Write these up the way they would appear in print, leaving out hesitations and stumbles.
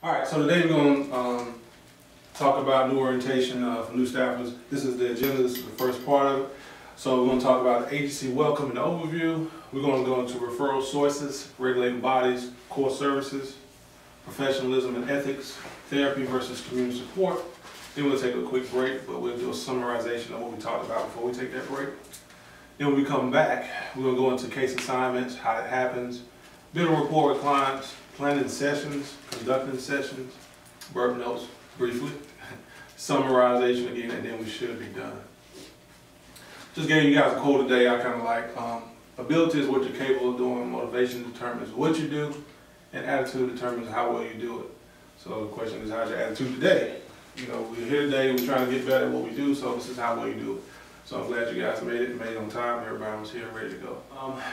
All right, so today we're going to talk about new orientation for new staffers. This is the agenda. This is the first part of it. So we're going to talk about agency welcome and overview. We're going to go into referral sources, regulating bodies, core services, professionalism and ethics, therapy versus community support. Then we'll take a quick break, but we'll do a summarization of what we talked about before we take that break. Then when we come back, we're going to go into case assignments, how it happens, build a rapport with clients, planning sessions, conducting sessions, burp notes briefly, summarization again, and then we should be done. Just gave you guys a quote today. I kind of like, ability is what you're capable of doing, motivation determines what you do, and attitude determines how well you do it. So the question is, how's your attitude today? You know, we're here today, we're trying to get better at what we do, so this is how well you do it. So I'm glad you guys made it on time. Everybody was here ready to go.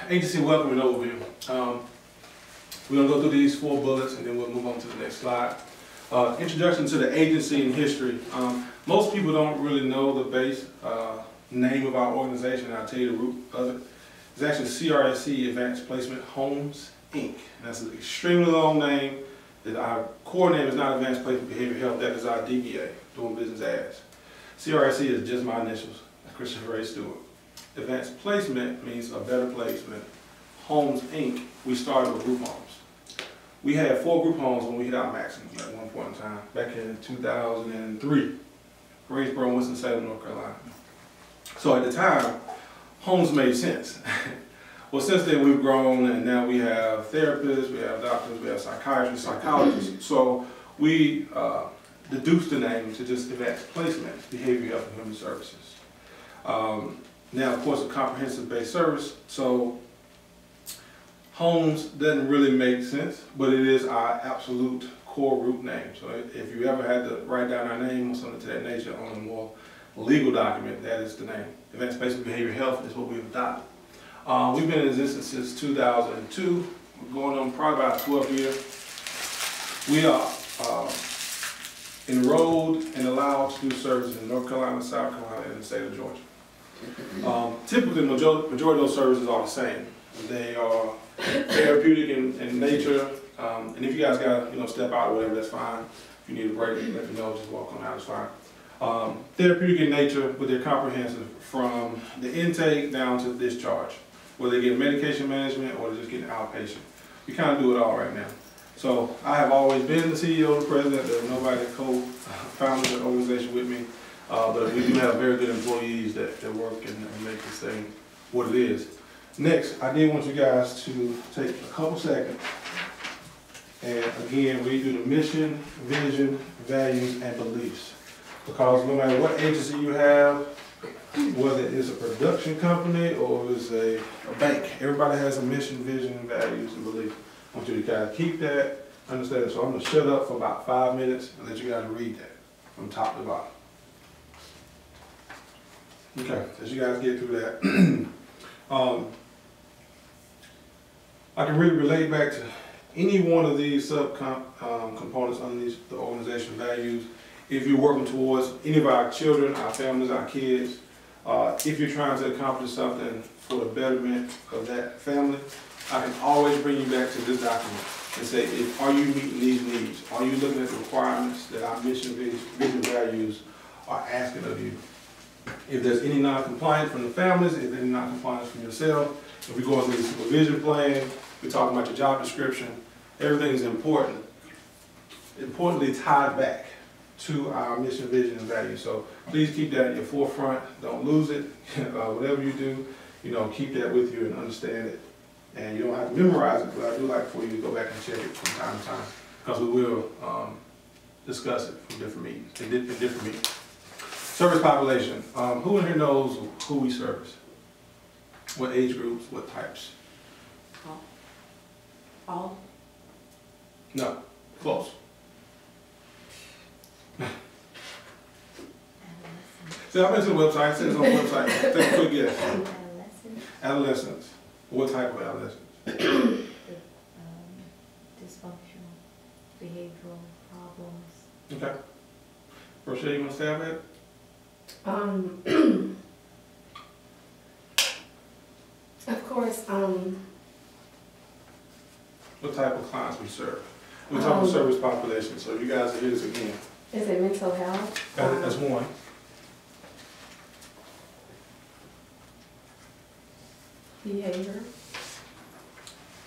Agency welcome and overview. We're going to go through these 4 bullets and then we'll move on to the next slide. Introduction to the agency and history. Most people don't really know the base name of our organization. I'll tell you the root of it. It's actually CRSC, Advanced Placement Homes, Inc. That's an extremely long name. Our core name is not Advanced Placement Behavioral Health. That is our DBA, doing business as. CRSC is just my initials, Christopher Ray Stewart. Advanced Placement means a better placement. Homes, Inc., we started with group homes. We had 4 group homes when we hit our maximum at one point in time, back in 2003, Greensboro, Winston-Salem, North Carolina. So at the time, homes made sense. Well, since then we've grown and now we have therapists, we have doctors, we have psychiatrists, psychologists. So we deduced the name to just Advanced Placement, Behavioral Health and Human Services. Now, of course, a comprehensive-based service. So homes doesn't really make sense, but it is our absolute core root name. So if you ever had to write down our name or something to that nature on a more legal document, that is the name. Advanced Placement Behavioral Health is what we've adopted. We've been in existence since 2002. We're going on probably about 12 years. We are enrolled and allowed to do services in North Carolina, South Carolina, and the state of Georgia. Typically, the majority of those services are the same. They are therapeutic in nature, and if you guys got to step out or whatever, that's fine. If you need a break, let me know. Just walk on out, it's fine. Therapeutic in nature, but they're comprehensive from the intake down to the discharge, whether they get medication management or they're just getting outpatient. We kind of do it all right now. So I have always been the CEO, the president. There's nobody that co-founded the organization with me, but we do have very good employees that work and make this thing what it is. Next, I did want you guys to take a couple seconds and again read through the mission, vision, values, and beliefs. Because no matter what agency you have, whether it's a production company or it's a bank, everybody has a mission, vision, values, and beliefs. I want you to kind of keep that, understand it. So I'm going to shut up for about 5 minutes and let you guys read that from top to bottom. Okay, as you guys get through that. I can really relate back to any one of these sub-components underneath the organization values. If you're working towards any of our children, our families, our kids, if you're trying to accomplish something for the betterment of that family, I can always bring you back to this document and say, are you meeting these needs? Are you looking at the requirements that our mission, vision, values are asking of you? If there's any non-compliance from the families, if there's any non-compliance from yourself, if we're going through the supervision plan, we're talking about your job description, everything is importantly tied back to our mission, vision, and values. So please keep that at your forefront. Don't lose it. Whatever you do, keep that with you and understand it. And you don't have to memorize it, but I do like for you to go back and check it from time to time, because we will discuss it from different meetings, in different meetings. Service population. Who in here knows who we service? What age groups, what types? All? No, close. See, I've been to the website, it says on the website. Take a quick guess. Adolescents. Adolescents. What type of adolescents? Dysfunctional behavioral problems. Okay. Rochelle, you want to stab at it? Of course, What type of clients we serve? We're talking service population, so you guys will hear this again. Is it mental health? That's one. Behavior?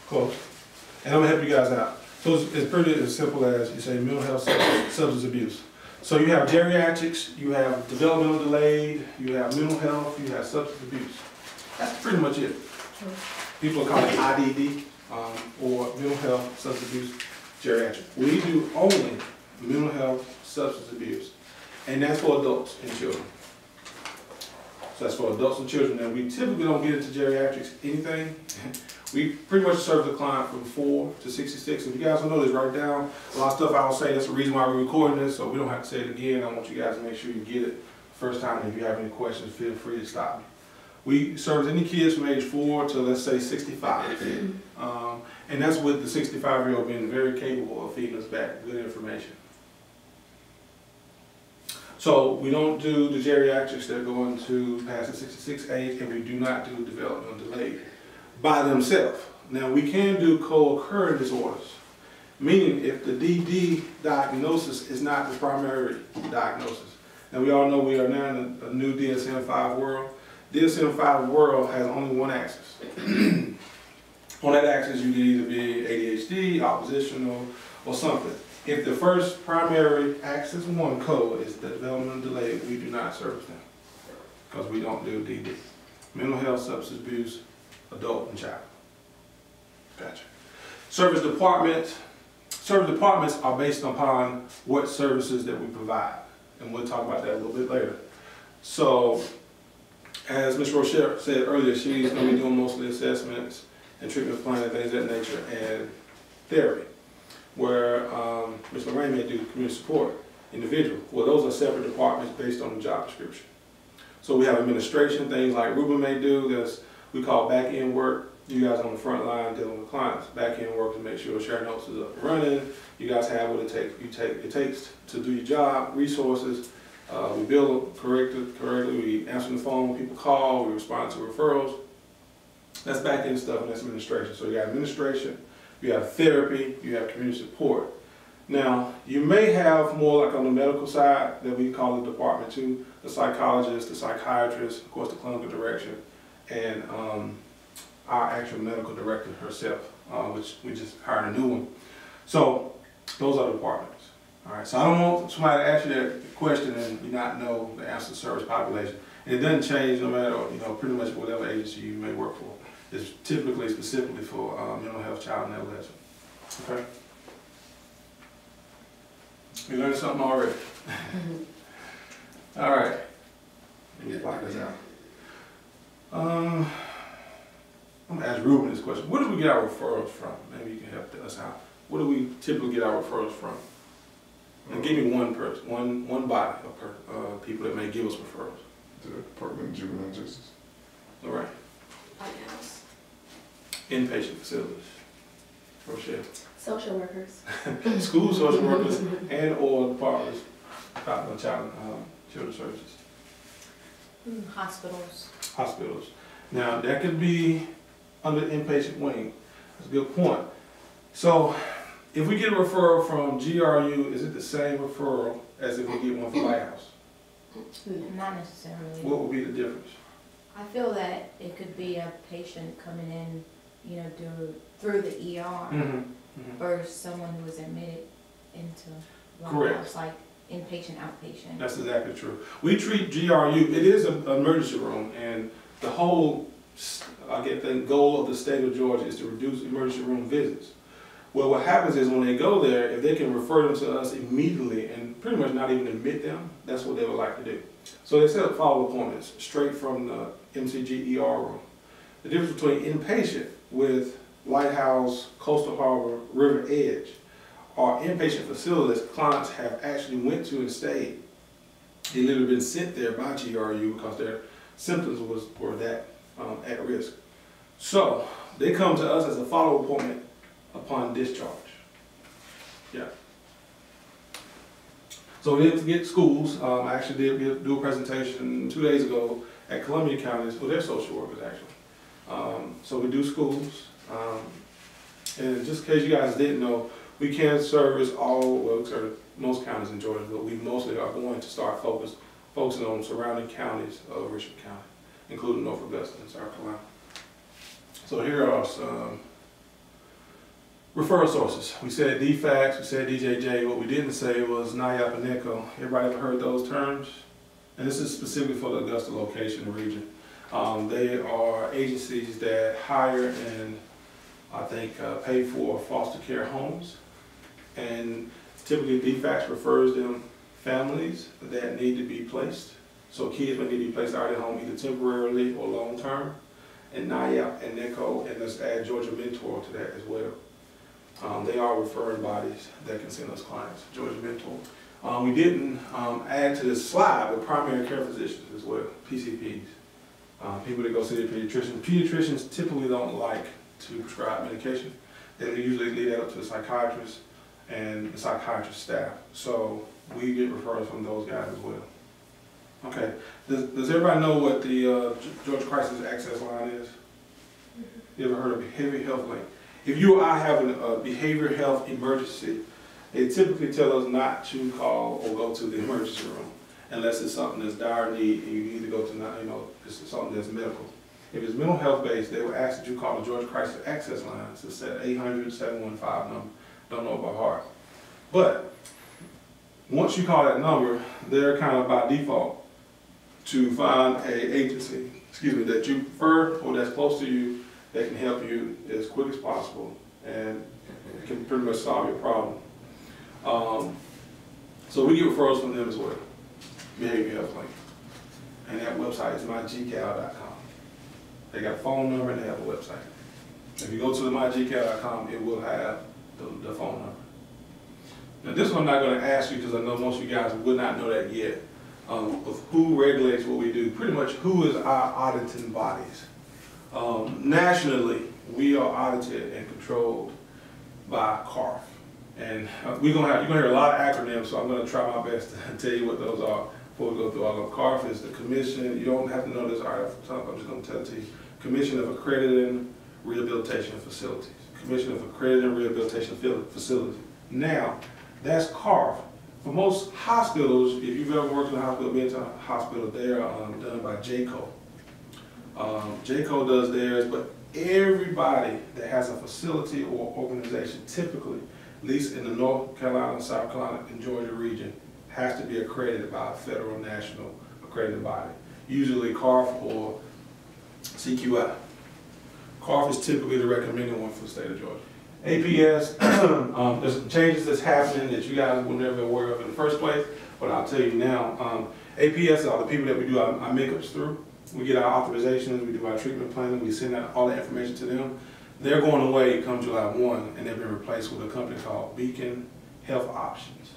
Close. And I'm gonna help you guys out. So it's pretty as simple as you say mental health, substance abuse. So you have geriatrics, you have developmental delayed, you have mental health, you have substance abuse. That's pretty much it. People call it IDD, or mental health, substance abuse, geriatric. We do only mental health, substance abuse, and that's for adults and children. So that's for adults and children. Now we typically don't get into geriatrics anything. We pretty much serve the client from 4 to 66. If you guys don't know this, write down a lot of stuff I will say. That's the reason why we're recording this, so we don't have to say it again. I want you guys to make sure you get it the first time. And if you have any questions, feel free to stop me. We serve any kids from age 4 to, let's say, 65. And that's with the 65-year-old being very capable of feeding us back good information. So we don't do the geriatrics that go into past the 66 age, and we do not do developmental delay by themselves. Now we can do co-occurring disorders, meaning if the DD diagnosis is not the primary diagnosis. Now we all know we are now in a new DSM-5 world. DSM-5 world has only one axis. On that axis you can either be ADHD, oppositional, or something. If the first primary axis 1 code is the developmental delay, we do not service them because we don't do DD. Mental health, substance abuse, adult and child. Gotcha. Service departments are based upon what services that we provide, and we'll talk about that a little bit later. So, as Ms. Rochelle said earlier, she's going to be doing mostly assessments and treatment planning, things of that nature, and therapy. Where Ms. Lorraine may do community support, individual. Well, those are separate departments based on the job description. So we have administration, things like Ruben may do, that's we call back-end work. You guys on the front line dealing with clients. Back-end work to make sure share notes is up and running. You guys have what it takes to do your job, resources. We bill correctly, we answer the phone when people call, we respond to referrals. That's back-end stuff, and that's administration. So you got administration, you have therapy, you have community support. Now, you may have more like on the medical side that we call the department 2, the psychologist, the psychiatrist, of course the clinical direction, and our actual medical director herself, which we just hired a new one. So those are the departments. All right, so I don't want somebody to ask you that question and you not know the answer to service population. And it doesn't change no matter, pretty much whatever agency you may work for. It's typically specifically for mental health, child and adolescent. Okay? We learned something already. All right. Let me block this out. I'm gonna ask Ruben this question. Where do we get our referrals from? Maybe you can help us out. Where do we typically get our referrals from? And give me one person, one body of people that may give us referrals. The Department of Juvenile Justice. All right. Inpatient facilities. Rochelle. Social workers. School social workers and or departments, child children's services. Hospitals. Hospitals. Now that could be under inpatient wing. That's a good point. So if we get a referral from GRU, is it the same referral as if we get one from Lighthouse? Not necessarily. What would be the difference? I feel that it could be a patient coming in, through the ER versus someone who was admitted into Lighthouse, like inpatient, outpatient. That's exactly true. We treat GRU, it is an emergency room, and the whole, goal of the state of Georgia is to reduce emergency room visits. Well, what happens is when they go there, if they can refer them to us immediately and pretty much not even admit them, that's what they would like to do. So they set up follow appointments straight from the MCG ER room. The difference between inpatient with Lighthouse, Coastal Harbor, River Edge are inpatient facilities clients have actually went to and stayed. They literally been sent there by GRU because their symptoms were that at risk. So they come to us as a follow appointment upon discharge. Yeah. So we did get schools. I actually did do a presentation 2 days ago at Columbia County for their social workers actually. So we do schools. And just in case you guys didn't know, we can service we serve most counties in Georgia, but we mostly are going to start focusing on surrounding counties of Richmond County, including North Augusta and South Carolina. So here are some referral sources. We said DFACS, we said DJJ. What we didn't say was NIAP and NECO. Everybody ever heard those terms? And this is specifically for the Augusta location and region. They are agencies that hire and I think pay for foster care homes. And typically DFACS refers them families that need to be placed. So kids may need to be placed out of their home either temporarily or long term. And NIAP and NECO, and let's add Georgia Mentor to that as well. They are referring bodies that can send us clients, Georgia Mentor. We didn't add to this slide, but primary care physicians as well, PCPs. People that go see their pediatrician. Pediatricians typically don't like to prescribe medication. They usually leave that up to the psychiatrist and the psychiatrist staff. So we get referrals from those guys as well. Okay, does everybody know what the Georgia Crisis Access Line is? You ever heard of Behavioral Health Link? If you or I have a behavioral health emergency, they typically tell us not to call or go to the emergency room unless it's something that's dire need and you need to go to, it's something that's medical. If it's mental health based, they will ask that you call the Georgia Crisis Access Line. It's a 800-715 number. Don't know by heart. But once you call that number, they're kind of by default to find an agency, that you prefer or that's close to you that can help you as quick as possible and can pretty much solve your problem. So we get referrals from them as well, Behavioral Health Link. And that website is mygcal.com. They got a phone number and they have a website. If you go to the mygcal.com, it will have the phone number. Now this one I'm not going to ask you because I know most of you guys would not know that yet, of who regulates what we do. Pretty much who is our auditing bodies. Nationally, we are audited and controlled by CARF. And you're gonna hear a lot of acronyms, so I'm gonna try my best to tell you what those are before we go through all of them. CARF is the Commission, you don't have to know this right off the top, I'm just gonna tell it to you. Commission of Accredited Rehabilitation Facilities. Commission of Accredited Rehabilitation Facilities. Now, that's CARF. For most hospitals, if you've ever worked in a hospital, been to a hospital, they are done by JCAHO. JCAHO does theirs, but everybody that has a facility or organization, typically, at least in the North Carolina, South Carolina, and Georgia region, has to be accredited by a federal national accredited body, usually CARF or CQI. CARF is typically the recommended one for the state of Georgia. APS, there's changes that's happening that you guys were never aware of in the first place, but I'll tell you now. APS are the people that we do our makeups through. We get our authorizations, we do our treatment planning, we send out all the information to them. They're going away come July 1, and they've been replaced with a company called Beacon Health Options.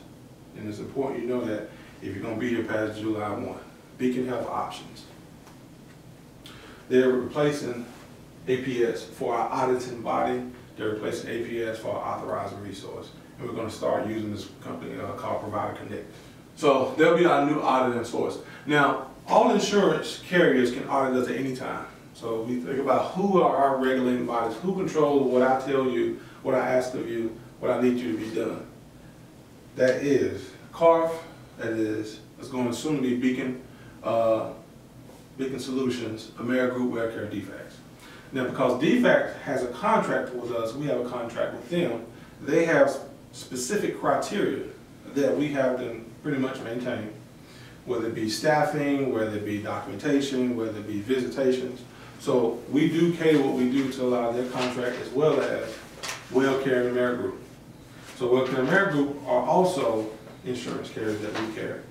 And it's important you know that if you're going to be here past July 1. Beacon Health Options. They're replacing APS for our auditing body. They're replacing APS for our authorizing resource. And we're going to start using this company called Provider Connect. So they'll be our new auditing source. Now, all insurance carriers can audit us at any time. So we think about who are our regulating bodies, who controls what I tell you, what I ask of you, what I need you to be done. That is CARF, that is, it's going to soon be Beacon Solutions, AmeriGroup, WellCare, DFACS. Now because DFACS has a contract with us, we have a contract with them, they have specific criteria that we have to pretty much maintain, whether it be staffing, whether it be documentation, whether it be visitations. So we do cater what we do to allow their contract as well as WellCare and AmeriGroup. So WellCare and AmeriGroup are also insurance carriers that we carry,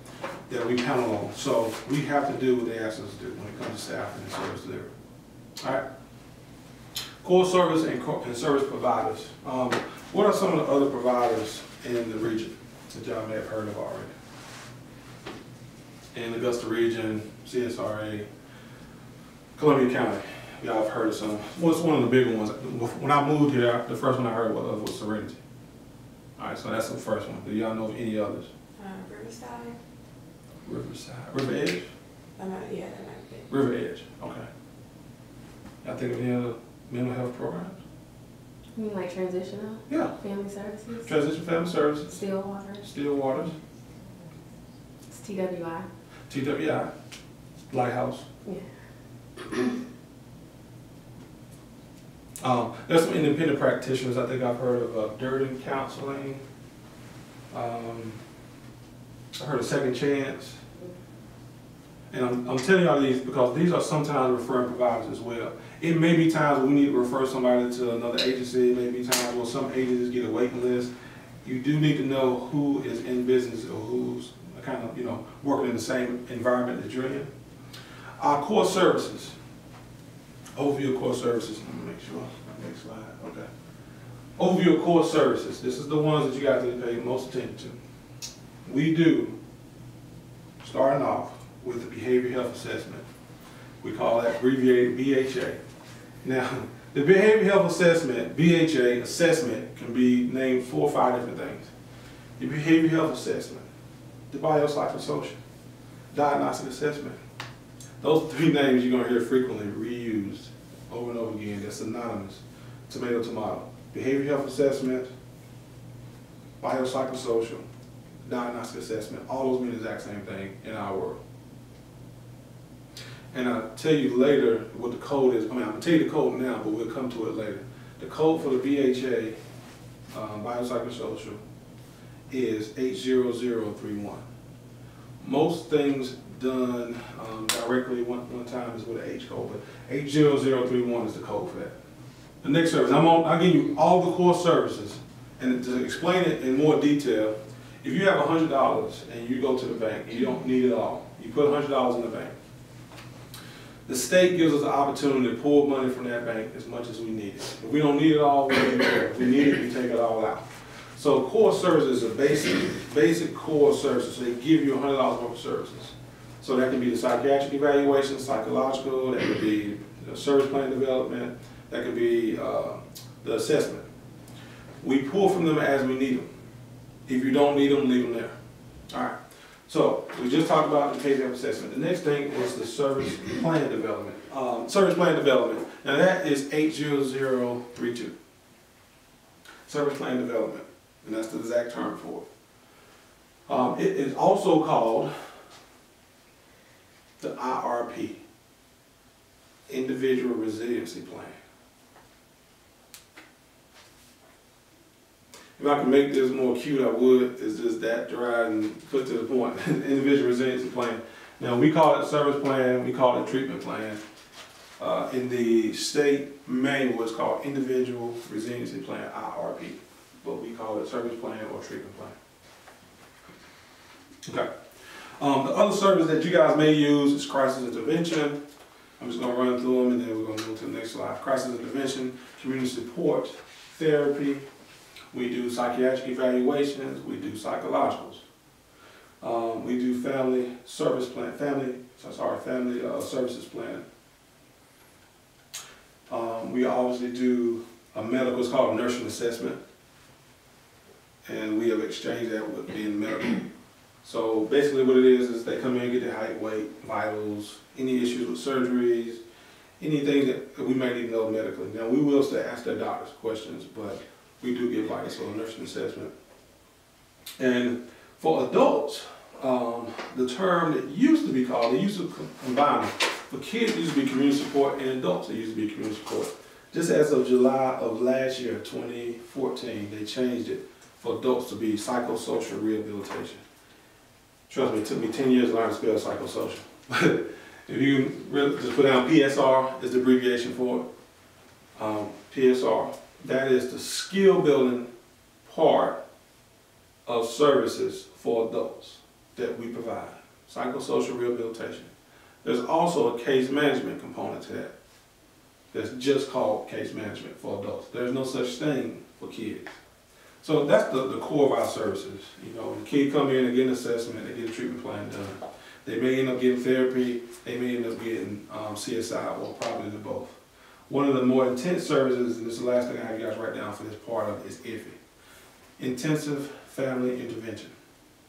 that we panel on. So we have to do what they ask us to do when it comes to staffing and service delivery. All right. Core service and service providers. What are some of the other providers in the region that y'all may have heard of already? In the Augusta region, CSRA, Columbia County, y'all have heard of some. What's one of the bigger ones? When I moved here, the first one I heard of was Serenity. All right, so that's the first one. Do y'all know of any others? Riverside. Riverside. River Edge? Yeah, that might be. River Edge, okay. Y'all think of any other mental health programs? You mean like transitional Yeah. family services? Transition Family Services. Stillwater. Stillwaters. It's TWI. TWI. Lighthouse. Yeah. There's some independent practitioners. I think I've heard of Durden Counseling. I heard of Second Chance. And I'm telling y'all these because these are sometimes referring providers as well. It may be times when we need to refer somebody to another agency. It may be times where some agencies get a waiting list. You do need to know who is in business or who's kind of, working in the same environment that you're in. Our core services. Overview of core services. Let me make sure. Next slide. Okay. Overview of core services. This is the ones that you guys need to pay most attention to. We do, starting off with the behavioral health assessment. We call that abbreviated BHA. Now, the behavioral health assessment, BHA assessment, can be named 4 or 5 different things. The behavioral health assessment, the biopsychosocial, diagnostic assessment. Those 3 names you're going to hear frequently reused over and over again. That's synonymous. Tomato, tomato. Behavioral health assessment, biopsychosocial, diagnostic assessment. All those mean the exact same thing in our world. And I'll tell you later what the code is. I'm going to tell you the code now, but we'll come to it later. The code for the BHA, biopsychosocial, is 80031. Most things done directly one time is with an H code, but 80031 is the code for that. The next service, I'll give you all the core services, and to explain it in more detail, if you have $100 and you go to the bank and you don't need it all, you put $100 in the bank. The state gives us the opportunity to pull money from that bank as much as we need it. If we don't need it all, we don't need it. If we need it, we take it all out. So core services are basic core services. So they give you $100 worth of services. So that can be the psychiatric evaluation, psychological, that could be the service plan development, that could be the assessment. We pull from them as we need them. If you don't need them, leave them there. All right. So we just talked about the behavioral assessment. The next thing is the service plan development. Service plan development. Now that is 80032. Service plan development, and that's the exact term for it. It is also called the IRP, Individual Resiliency Plan. If I could make this more cute, I would. It's just that dry and put to the point. Individual resiliency plan. Now we call it service plan, we call it treatment plan. In the state manual, it's called individual resiliency plan, IRP. But we call it service plan or treatment plan. Okay. The other service that you guys may use is crisis intervention. I'm just going to run through them and then we're going to move to the next slide. Crisis intervention, community support, therapy. We do psychiatric evaluations, we do psychologicals. We do family services plan. We obviously do a medical, it's called a nursing assessment. And we have exchanged that with being medical. So basically what it is they come in and get their height, weight, vitals, any issues with surgeries, anything that we may need to know medically. Now we will still ask their doctors questions, but we do get vitals, so a nursing assessment. And for adults, the term that used to be called, they used to combine them. For kids, it used to be community support, and adults, it used to be community support. Just as of July of last year, 2014, they changed it for adults to be psychosocial rehabilitation. Trust me, it took me 10 years to learn to spell psychosocial. But if you really just put down PSR, is the abbreviation for it. PSR, that is the skill building part of services for adults that we provide. Psychosocial rehabilitation. There's also a case management component to that. That's just called case management for adults. There's no such thing for kids. So that's the core of our services. You know, the kid come in and get an assessment, they get a treatment plan done. They may end up getting therapy, they may end up getting CSI, or probably the both. One of the more intense services, and this is the last thing I have you guys write down for this part of it, is IFI. Intensive Family Intervention.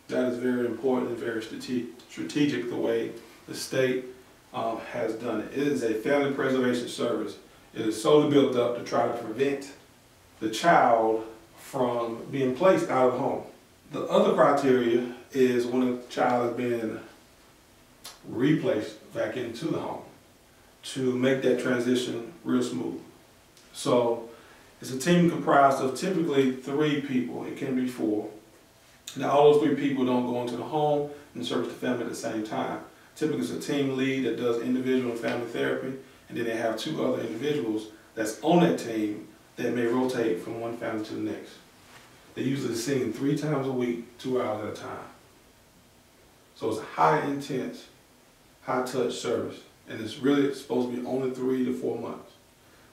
That is very important and very strategic the way the state has done it. It is a family preservation service. It is solely built up to try to prevent the child from being placed out of the home. The other criteria is when a child has been replaced back into the home to make that transition real smooth. So it's a team comprised of typically 3 people. It can be 4. Now all those 3 people don't go into the home and service the family at the same time. Typically it's a team lead that does individual and family therapy, and then they have 2 other individuals that's on that team that may rotate from one family to the next. They usually sing 3 times a week, 2 hours at a time. So it's a high intense, high touch service, and it's really supposed to be only 3 to 4 months.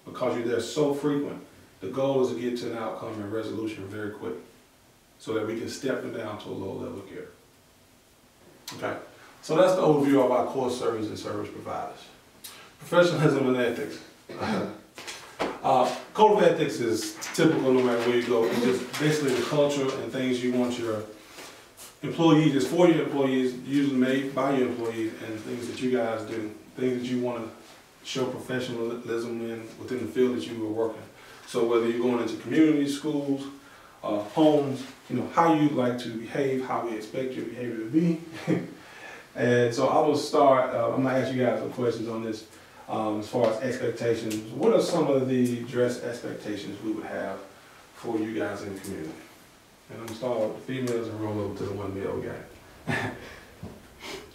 Because you're there so frequent, the goal is to get to an outcome and resolution very quick so that we can step them down to a low level of care. Okay, so that's the overview of our core service and service providers. Professionalism and ethics. Code of ethics is typical no matter where you go. It's just basically the culture and things you want your employees, it's for your employees, usually made by your employees, and things that you guys do, things that you want to show professionalism in within the field that you are working. So whether you're going into communities, schools, homes, you know, how you like to behave, how we expect your behavior to be. And so I will start, I'm going to ask you guys some questions on this as far as expectations. What are some of the dress expectations we would have for you guys in the community? And I'm going to start with the females and roll over to the one male guy.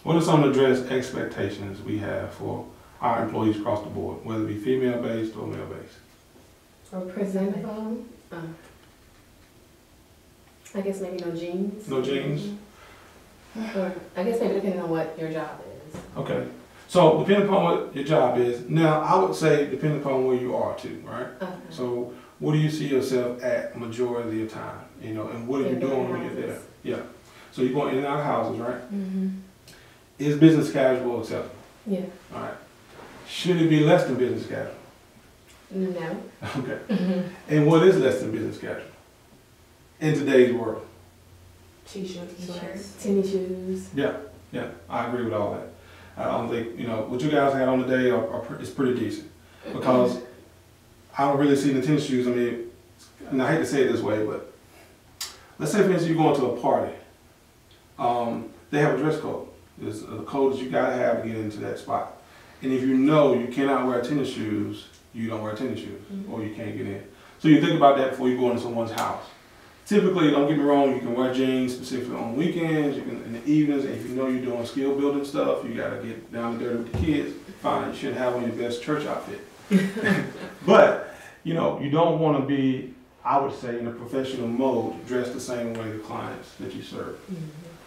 What are some of the dress expectations we have for our employees across the board, whether it be female-based or male-based? Or presentable. I guess maybe no jeans. No jeans? Or I guess maybe depending on what your job is. Okay. So depending upon what your job is, now I would say depending upon where you are too, right? Okay. So what do you see yourself at majority of your time, you know, and what are you doing when you're there? Yeah. So you're going in and out of houses, right? Mm-hmm. Is business casual acceptable? Yeah. All right. Should it be less than business casual? No. Okay. Mm-hmm. And what is less than business casual in today's world? T-shirts, sweats. Tennis shoes. Yeah, I agree with all that. I don't think, you know, what you guys had on today is pretty decent. Because I don't really see the tennis shoes. I mean, and I hate to say it this way, but let's say for instance you're going to a party. They have a dress code. There's a code that you gotta have to get into that spot. And if you know you cannot wear tennis shoes, you don't wear tennis shoes, or you can't get in. So you think about that before you go into someone's house. Typically, don't get me wrong, you can wear jeans specifically on weekends, you can in the evenings, and if you know you're doing skill building stuff, you gotta get down to dirty with the kids, fine, you shouldn't have on your best church outfit. But, you know, you don't wanna be, I would say, in a professional mode, dressed the same way the clients that you serve.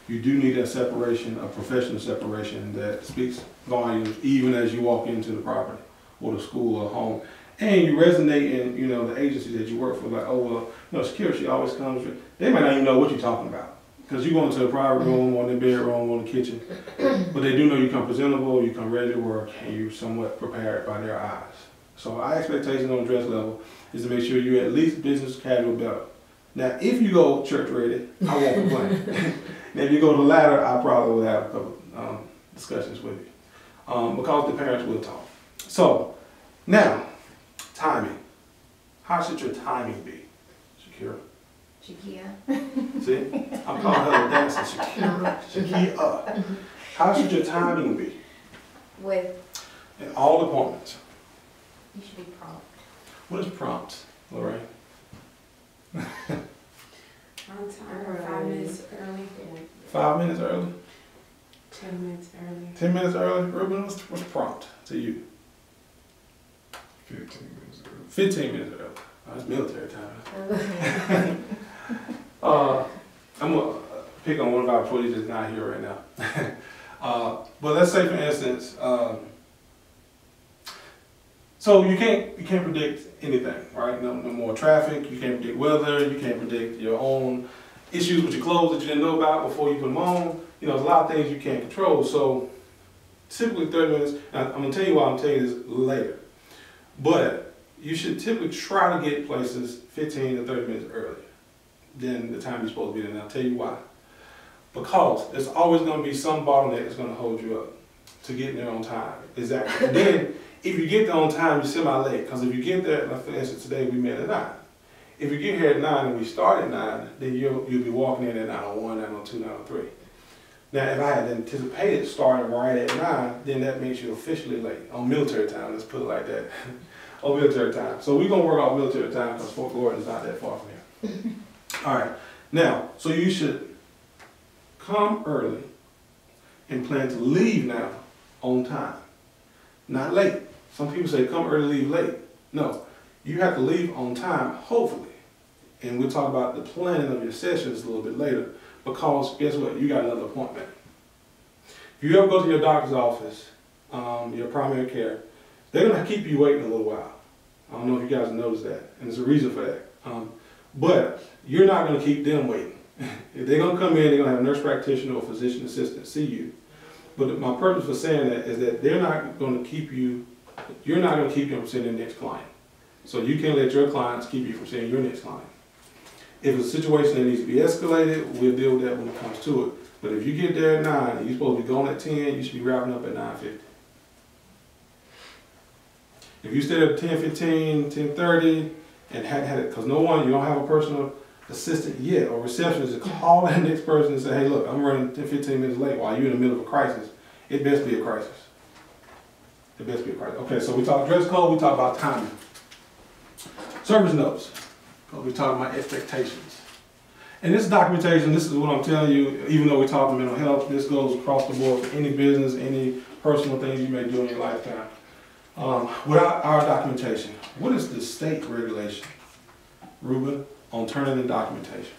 You do need that separation, a professional separation that speaks volumes even as you walk into the property or the school or home. And you resonate in, you know, the agency that you work for, like, oh, well, you know, security always comes with, they might not even know what you're talking about. Because you go into a private room or in the bedroom or in the kitchen, but they do know you come presentable, you come ready to work, and you're somewhat prepared by their eyes. So our expectation on dress level is to make sure you're at least business casual better. Now, if you go church ready, I won't complain. And if you go to the latter, I probably will have a couple discussions with you. Because the parents will talk. So, now, timing. How should your timing be, Shakira? Shakia. See? I'm calling her a dancer, Shakira. Shakia. How should your timing be? With, In all appointments. you should be prompt. What is prompt, Lorraine? On time, 5 minutes early. 5 minutes early? 10 minutes early. 10 minutes early? Ruben, what's prompt to you? 15 minutes ago. 15 minutes early. Oh, that's military time. I'm going to pick on one of our employees that's not here right now. But let's say, for instance, so you can't predict anything, right? No more traffic, you can't predict weather, you can't predict your own issues with your clothes that you didn't know about before you put them on. You know, there's a lot of things you can't control. So typically 30 minutes, and I'm gonna tell you why I'm telling you this later, but you should typically try to get places 15 to 30 minutes earlier than the time you're supposed to be there. And I'll tell you why. Because there's always gonna be some bottleneck that's gonna hold you up to getting there on time. Exactly. Then, if you get there on time, you're semi-late. Because if you get there, like for instance, today we met at 9. If you get here at 9 and we start at 9, then you'll be walking in at 9:01, 9:02, 9:03. Now, if I had anticipated starting right at 9, then that makes you officially late on military time. Let's put it like that. On military time. So we're gonna work off military time because Fort Gordon is not that far from here. All right. Now, so you should come early and plan to leave now on time, not late. Some people say come early, leave late. No, you have to leave on time, hopefully. And we'll talk about the planning of your sessions a little bit later, because guess what? You got another appointment. If you ever go to your doctor's office, your primary care, they're gonna keep you waiting a little while. I don't know if you guys noticed that, and there's a reason for that. But you're not gonna keep them waiting. If they're gonna come in, they're gonna have a nurse practitioner or physician assistant see you. But my purpose for saying that is that they're not gonna keep you, you're not gonna keep them from seeing their next client. So you can't let your clients keep you from seeing your next client. If it's a situation that needs to be escalated, we'll deal with that when it comes to it. But if you get there at 9 and you're supposed to be going at 10, you should be wrapping up at 9:50. If you stay at 10:15, 10:30, and hadn't had it, because you don't have a personal assistant yet or receptionist to call that next person and say, hey, look, I'm running 10, 15 minutes late while you're in the middle of a crisis, it best be a crisis. It best be a crisis. Okay, so we talk dress code, we talk about timing. Service notes, because we talk about expectations. And this documentation, this is what I'm telling you, even though we talk about mental health, this goes across the board for any business, any personal things you may do in your lifetime. Without our documentation, what is the state regulation, Ruben, on turning in documentation?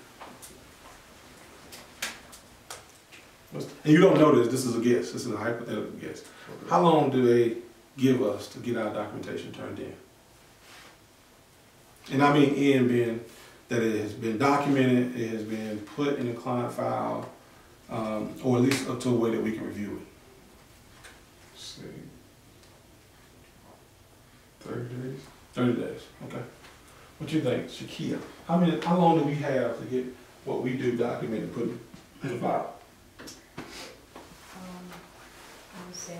And you don't know this is a guess, this is a hypothetical guess. How long do they give us to get our documentation turned in? And I mean in being that it has been documented, it has been put in the client file, or at least up to a way that we can review it. Say 30 days. 30 days, okay. What you think, Shakia? How long do we have to get what we do documented, put in the file? I would say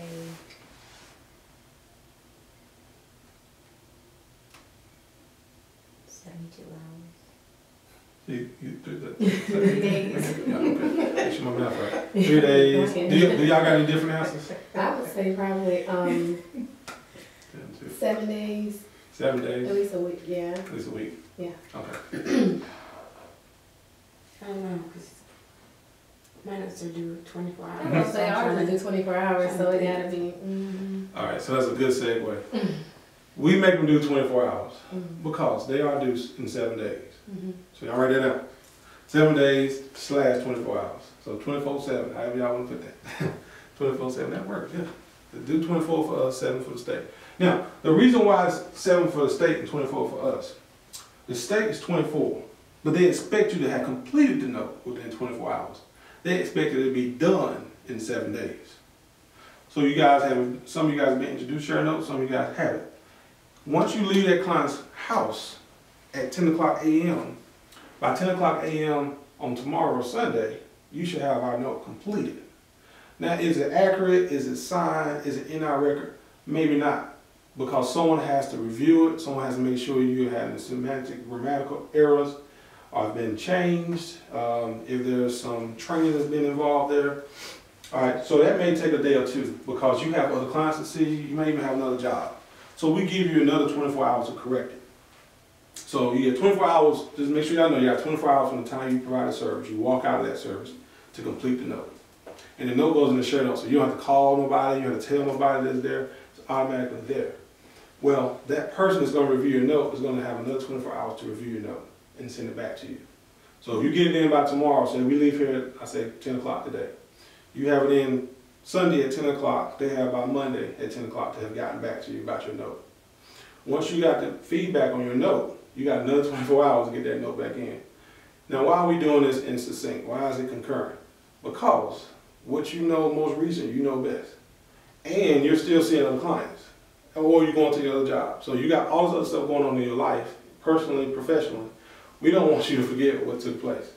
72 hours. You do that? 3 days. Yeah, okay. Make sure my math right. 3 days. Do y'all got any different answers? I would say probably 7 days, 7 days? at least a week, yeah. At least a week? Yeah. Okay. I don't know, because my notes are due 24 hours. I was gonna say ours is 24 hours, so it gotta be. All right, so that's a good segue. We make them do 24 hours because they are due in 7 days. So y'all write that down. 7 days / 24 hours. So 24/7, however y'all want to put that. 24/7, that works, yeah. Do 24 for us, 7 for the state. Now, the reason why it's 7 for the state and 24 for us, the state is 24, but they expect you to have completed the note within 24 hours. They expect it to be done in 7 days. So you guys have, some of you guys have been introduced to share notes, some of you guys haven't. Once you leave that client's house at 10 o'clock a.m., by 10 o'clock a.m. on tomorrow, Sunday, you should have our note completed. Now, is it accurate? Is it signed? Is it in our record? Maybe not, because someone has to review it. Someone has to make sure you have the semantic, grammatical errors have been changed. If there's some training that's been involved there. All right, so that may take a day or two because you have other clients to see. You may even have another job. So we give you another 24 hours to correct it. So you get 24 hours, just make sure y'all know you have 24 hours from the time you provide a service. You walk out of that service to complete the note. And the note goes in the share note, so you don't have to call nobody, you don't have to tell nobody that's there, it's automatically there. Well, that person that's going to review your note is going to have another 24 hours to review your note and send it back to you. So if you get it in by tomorrow, say we leave here, I say 10 o'clock today. You have it in Sunday at 10 o'clock, they have by Monday at 10 o'clock to have gotten back to you about your note. Once you got the feedback on your note, you got another 24 hours to get that note back in. Now, why are we doing this in succinct? Why is it concurrent? Because what you know most recent, you know best. And you're still seeing other clients. Or you're going to your other job. So you got all this other stuff going on in your life, personally, professionally. We don't want you to forget what took place.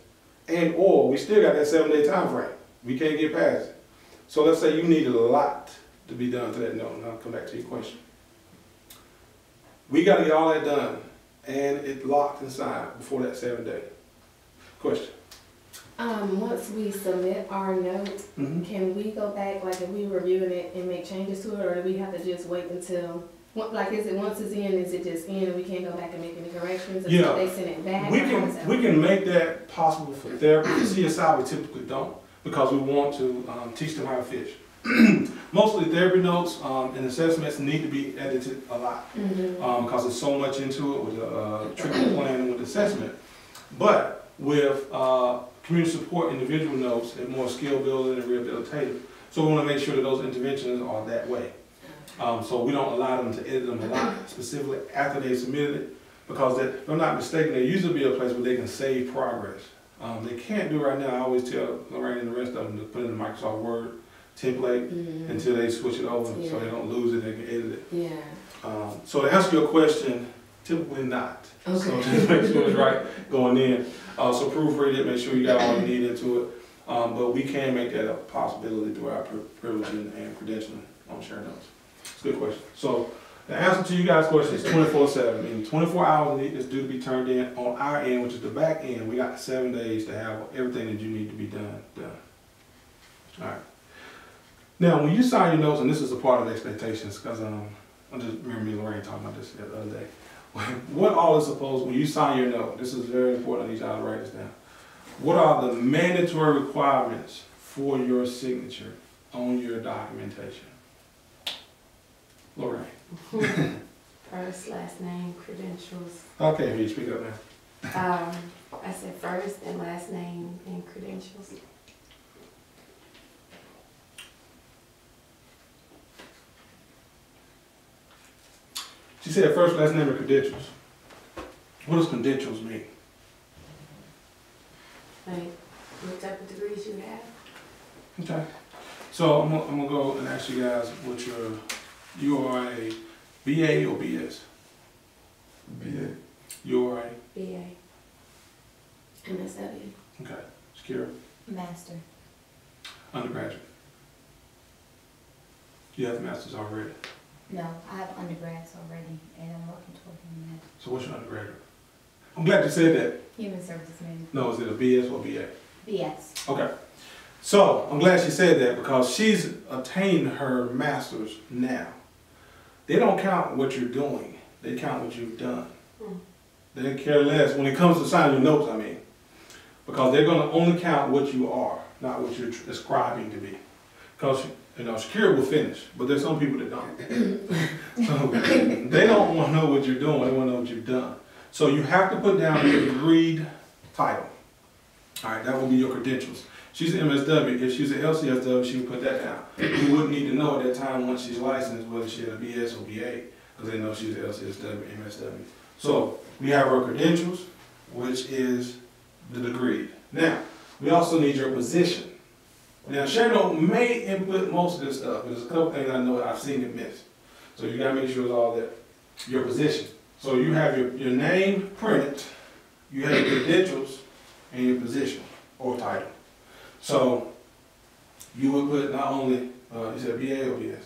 And or we still got that 7-day time frame. We can't get past it. So let's say you needed a lot to be done to that note. And I'll come back to your question. We got to get all that done and it locked and signed before that 7 day. Question? Once we submit our note, can we go back, like if we reviewing it and make changes to it, or do we have to just wait until, like is it once it's in, is it just in and we can't go back and make any corrections until they send it back? We can make that possible for therapy. For CSI, we typically don't, because we want to teach them how to fish. Mostly therapy notes and assessments need to be edited a lot because there's so much into it with the treatment plan and with assessment. But with community support individual notes, they're more skill building and rehabilitative. So we want to make sure that those interventions are that way. So we don't allow them to edit them a lot, specifically after they submitted it, because if I'm not mistaken, there used to be a place where they can save progress. They can't do it right now. I always tell Lorraine and the rest of them to put it in the Microsoft Word template until they switch it over so they don't lose it, they can edit it. Yeah. So to answer your question, typically not. Okay. So just make sure it's right going in. So proofread it, make sure you got all you need into it. But we can make that a possibility through our privileging and credentialing on share notes. It's a good question. So the answer to you guys' question is 24/7. In 24 hours is due to be turned in on our end, which is the back end. We got 7 days to have everything that you need to be done. All right. Now, when you sign your notes, and this is a part of the expectations, because I just remember me and Lorraine talking about this the other day. What all is supposed, when you sign your note, this is very important, I need y'all to write this down. What are the mandatory requirements for your signature on your documentation? Lorraine. First, last name, credentials. Okay, you speak up now. I said first and last name and credentials. She said first, last name, and credentials. What does credentials mean? Like, what type of degrees you have? Okay. So I'm gonna go and ask you guys what you are a BA or BS? BA. You are a BA. MSW. okay. Shakira, Master. undergraduate. You have the master's already. No, I have undergrads already, and I'm working toward that. So what's your undergraduate? I'm glad you said that. Human Services Management. No, is it a BS or BA? BS. Okay. So I'm glad she said that because she's attained her master's now. They don't count what you're doing. They count what you've done. They care less when it comes to signing your notes, I mean. Because they're going to only count what you are, not what you're ascribing to be. Because, you know, Shakira will finish, but there's some people that don't. So they don't want to know what you're doing. They want to know what you've done. So you have to put down your degreed title. All right, that will be your credentials. She's an MSW. If she's an LCSW, she would put that down. You wouldn't need to know at that time once she's licensed whether she had a BS or BA, because they know she's an LCSW, MSW. So we have her credentials, which is the degree. Now, we also need your position. Now, ShareNote may input most of this stuff, but there's a couple things I know I've seen it miss. So you gotta make sure it's all there. Your position. So you have your name printed, you have your credentials, and your position or title. So you would put not only, you said BA or BS?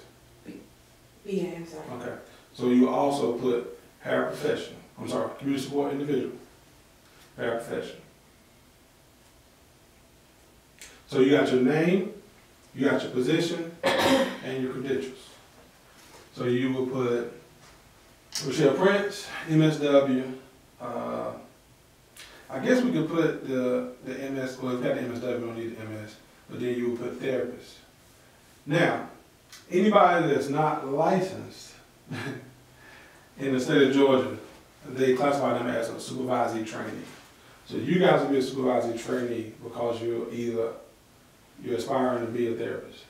BA, I'm sorry. Okay. So you also put paraprofessional. I'm sorry, community support individual. Paraprofessional. So you got your name, you got your position, and your credentials. So you will put Rochelle Prince, MSW. I guess we could put the MS, well, if you got the MSW, we don't need the MS, but then you would put therapist. Now, anybody that's not licensed in the state of Georgia, they classify them as a supervisory trainee. So you guys will be a supervisory trainee because you're aspiring to be a therapist.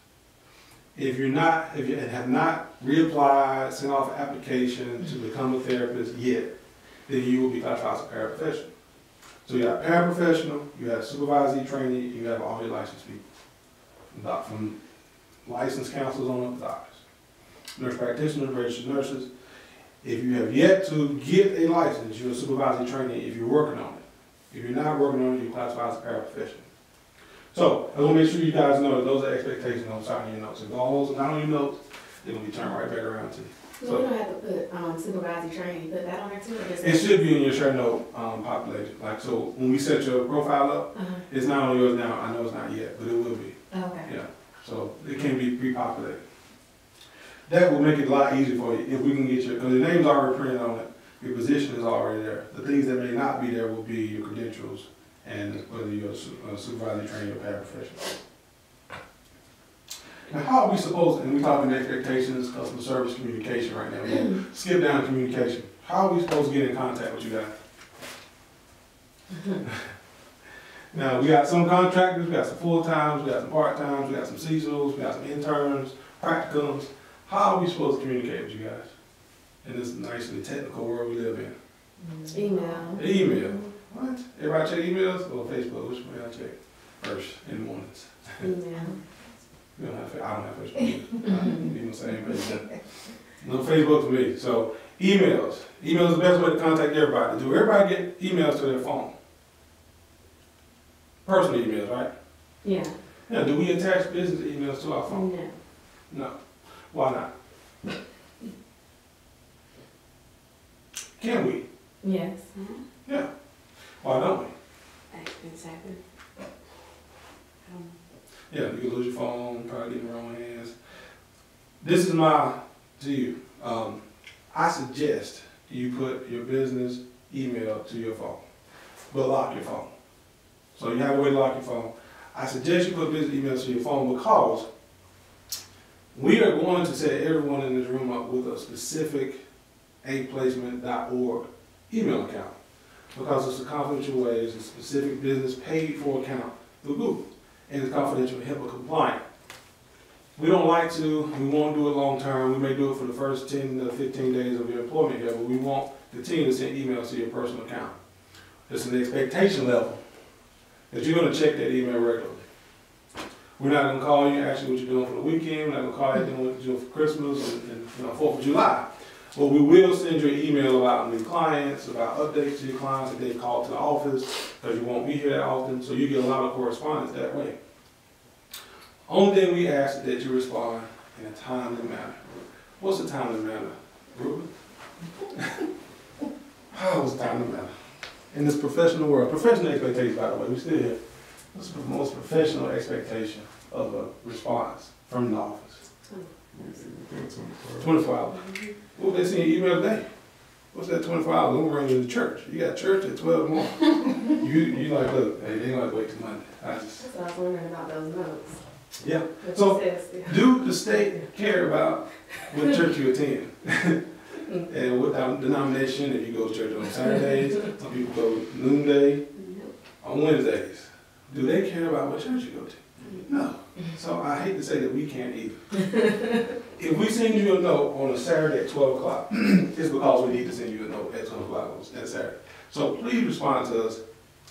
If you have not reapplied, sent off an application to become a therapist yet, then you will be classified as a paraprofessional. So you have paraprofessional, you have supervisory trainee, you have all your licensed people. From licensed counselors on up to doctors. Nurse practitioners, registered nurses. If you have yet to get a license, you're a supervisory trainee if you're working on it. If you're not working on it, you're classified as a paraprofessional. So I want to make sure you guys know that those are expectations on signing your notes. If all those are not on your notes, they're gonna be turned right back around to you. So we don't have to put supervisory training, put that on there too? Or just- It should be in your share note population. Like, so when we set your profile up, it's not on yours now. I know it's not yet, but it will be. Okay. Yeah. So it can be pre-populated. That will make it a lot easier for you if we can get your, because your name's already printed on it, your position is already there. The things that may not be there will be your credentials and whether you're a supervisor, trainer, or paraprofessional. Now, how are we supposed, and we're talking expectations, customer service, communication right now. We'll skip down to communication. How are we supposed to get in contact with you guys? Now, we got some contractors, we got some full-times, we got some part-times, we got some seasonals, we got some interns, practicums. How are we supposed to communicate with you guys in this nicely technical world we live in? Email. Email. What? Everybody check emails or Facebook? Which one I check first in the mornings? Email. We don't have, I don't have Facebook. I'm the same page. No Facebook for me. So emails. Email is the best way to contact everybody. Do everybody get emails to their phone? Personal emails, right? Yeah. Yeah. Do we attach business emails to our phone? No. No. Why not? Can we? Yes. Yeah. Why don't we? Accidents happen. Yeah, you can lose your phone, probably get in the wrong hands. This is my, to you, I suggest you put your business email to your phone, but lock your phone. So you have a way to lock your phone. I suggest you put business emails to your phone because we are going to set everyone in this room up with a specific aplacement.org email account because it's a confidential way, it's a specific business paid for account through Google. And it's confidential and HIPAA compliant. We don't like to, we won't do it long term. We may do it for the first 10 to 15 days of your employment here, but we won't continue to send emails to your personal account. It's an expectation level that you're going to check that email regularly. We're not going to call you and ask you what you're doing for the weekend. We're not going to call you doing what you're doing for Christmas and 4th of July. But we will send you an email about new clients, about updates to your clients if they've called to the office, because you won't be here that often, so you get a lot of correspondence that way. Only thing we ask is that you respond in a timely manner. What's a timely manner, Ruben? What's a timely manner? In this professional world, professional expectations, by the way, we still here. What's the most professional expectation of a response from the office? 24 hours. What they send you email today? What's that 24 hours? I'm gonna bring you to church. You got church at 12 tomorrow. you like, look, hey, they ain't gonna wait till Monday. That's what I was wondering about those notes. Yeah. What So, you said. do the state care about what church you attend? And what denomination, if you go to church on Saturdays, some people go noonday, on Wednesdays. Do they care about what church you go to? No. So I hate to say that we can't either. If we send you a note on a Saturday at 12 o'clock, it's because we need to send you a note at 12 o'clock on Saturday. So please respond to us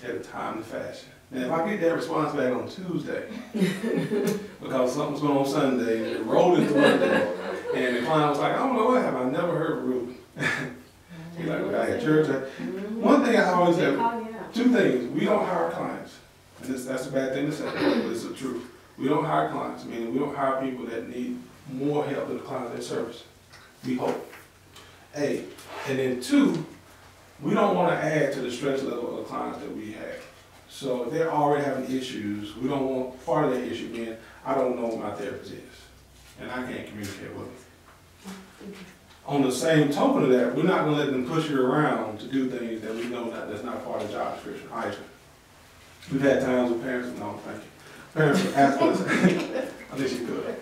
at a timely fashion. And if I get that response back on Tuesday, because something's going on Sunday, and it rolled into Monday, and the client was like, I don't know what happened, I never heard from Ruben. He's like, well, I had church. One thing I always say, two things, we don't hire clients. And that's a bad thing to say, but it's the truth. We don't hire clients, meaning we don't hire people that need more help than the clients they service. We hope. A. And then two, we don't want to add to the stress level of the clients that we have. So if they're already having issues, we don't want part of that issue being, I don't know what my therapist is, and I can't communicate with them. On the same token of that, we're not going to let them push you around to do things that we know that's not part of the job description either. We've had times with parents, no, thank you. Parents have asked us, I think she's good.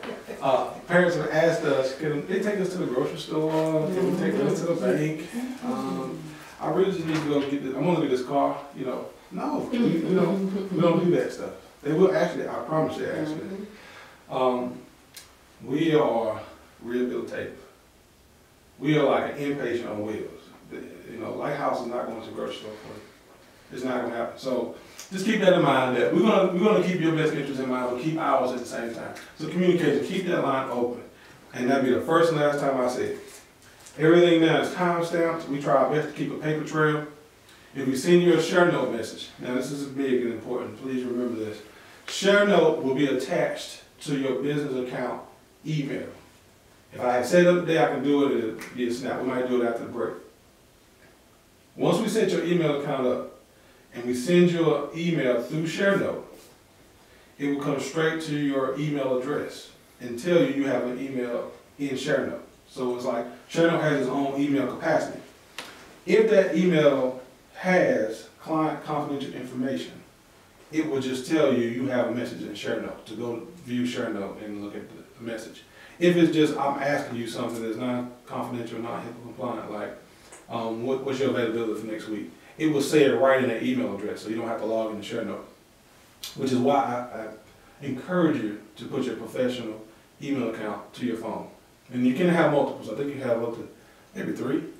Parents have asked us, can they take us to the grocery store? Can we take us to the bank? I really just need to go get this, I want to get this car, you know. No, we don't do that stuff. They will actually, I promise you, actually. We are rehabilitative. We are like an inpatient on wheels. You know, Lighthouse is not going to the grocery store for you. It's not going to happen. So just keep that in mind, that we're gonna keep your best interest in mind, but keep ours at the same time. So communication, keep that line open. And that'll be the first and last time I say it. Everything now is time stamped. We try our best to keep a paper trail. If we send you a share note message, now this is big and important, please remember this. Share note will be attached to your business account email. If I had set up today, I can do it, it'll be a snap. We might do it after the break. Once we set your email account up and we send you an email through ShareNote, it will come straight to your email address and tell you you have an email in ShareNote. So it's like ShareNote has its own email capacity. If that email has client confidential information, it will just tell you you have a message in ShareNote to go view ShareNote and look at the message. If it's just I'm asking you something that's not confidential, not HIPAA compliant, like what's your availability for next week, it will say it right in that email address, so you don't have to log into ShareNote. Which is why I encourage you to put your professional email account to your phone. And you can have multiples. I think you have up to maybe 2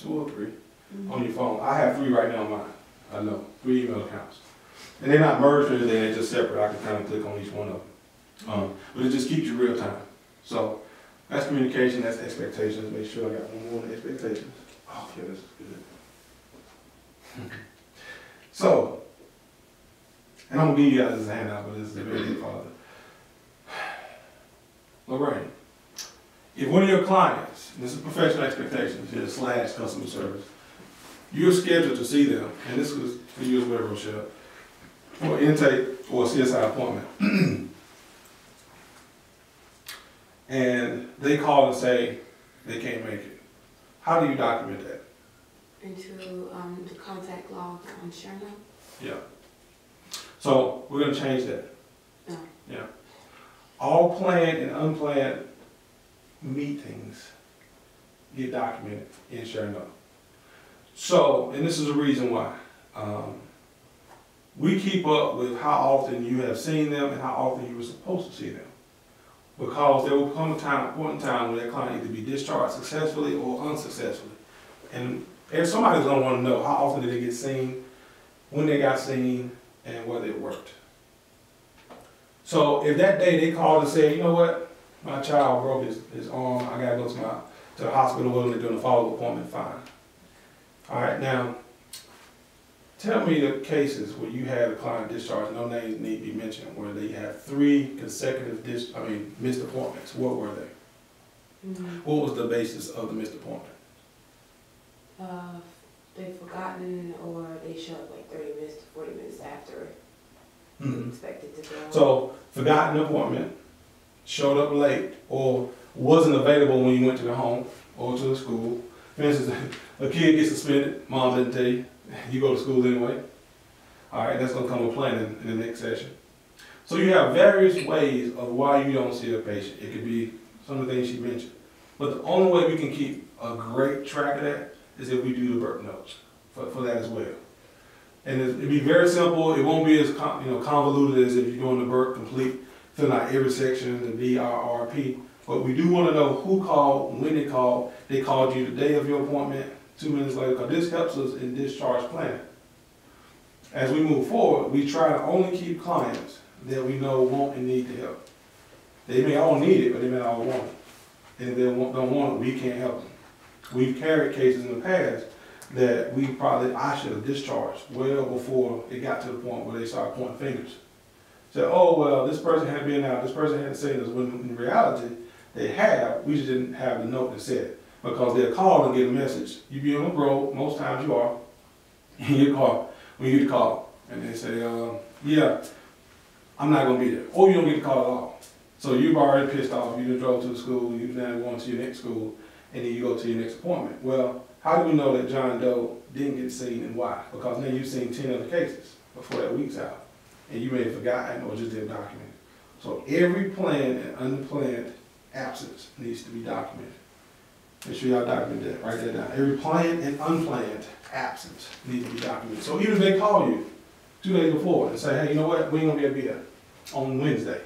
or 3 on your phone. I have 3 right now on mine. I know, 3 email accounts. And they're not merged or anything, they're just separate. I can kind of click on each one of them. But it just keeps you real time. So that's communication, that's expectations. Make sure I got one more on expectations. Oh, yeah, this is good. So, and I'm going to give you guys this handout, but this is a very good part of it. Lorraine, if one of your clients, this is professional expectations, here / customer service, you're scheduled to see them, and this was for you as well, Rochelle, for intake or CSI appointment, and they call and say they can't make it, how do you document that? Into the contact log on ShareNote? Yeah. So we're going to change that. Oh. Yeah. All planned and unplanned meetings get documented in ShareNote. So, and this is the reason why. We keep up with how often you have seen them and how often you were supposed to see them. Because there will come a point in time where that client either be discharged successfully or unsuccessfully. And somebody's going to want to know how often did they get seen, when they got seen, and whether it worked. So if that day they called and said, you know what, my child broke his arm, I gotta go to the hospital with him, they're doing a follow-up appointment, fine. All right, now, tell me the cases where you had a client discharged, no names need to be mentioned, where they had 3 consecutive missed appointments. What were they? What was the basis of the missed appointment? They've forgotten, or they show up like 30 minutes to 40 minutes after they expected to go. So, forgotten appointment, showed up late, or wasn't available when you went to the home or to the school. For instance, a kid gets suspended, mom didn't tell you, you go to school anyway. All right, that's going to come with planning in the next session. So you have various ways of why you don't see a patient. It could be some of the things she mentioned. But the only way we can keep a great track of that is if we do the BERT notes for that as well. And it'd be very simple. It won't be as convoluted as if you're doing the BERT complete, filling out every section, the DRRP. But we do want to know who called, when they called. They called you the day of your appointment, 2 minutes later, because this helps us in discharge planning. As we move forward, we try to only keep clients that we know want and need the help. They may all need it, but they may all want it. And if they don't want it, we can't help them. We've carried cases in the past that I should have discharged well before it got to the point where they started pointing fingers. Say, oh, well, this person had been out, this person hadn't seen us, when in reality, they have, we just didn't have the note that said it. Because they'll call and get a message. You be on the road, most times you are, and you call, when you get a call, and they say, yeah, I'm not going to be there. Or you don't get the call at all. So you've already pissed off, you just drove to the school, you're now going to your next school, and then you go to your next appointment. Well, how do we know that John Doe didn't get seen and why? Because now you've seen 10 other cases before that week's out, and you may have forgotten or just didn't document it. So every planned and unplanned absence needs to be documented. Make sure y'all document that, write that down. Every planned and unplanned absence needs to be documented. So even if they call you 2 days before and say, hey, you know what, we ain't gonna be able to be there on Wednesday.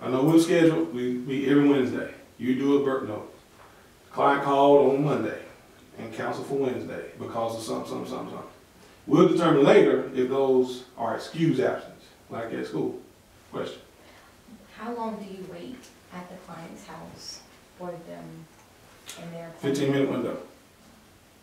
I know we're scheduled, we meet every Wednesday. You do a BERT note. Client called on Monday and canceled for Wednesday because of something. We'll determine later if those are excused absence, like at school. Question? How long do you wait at the client's house for them and their 15-minute window.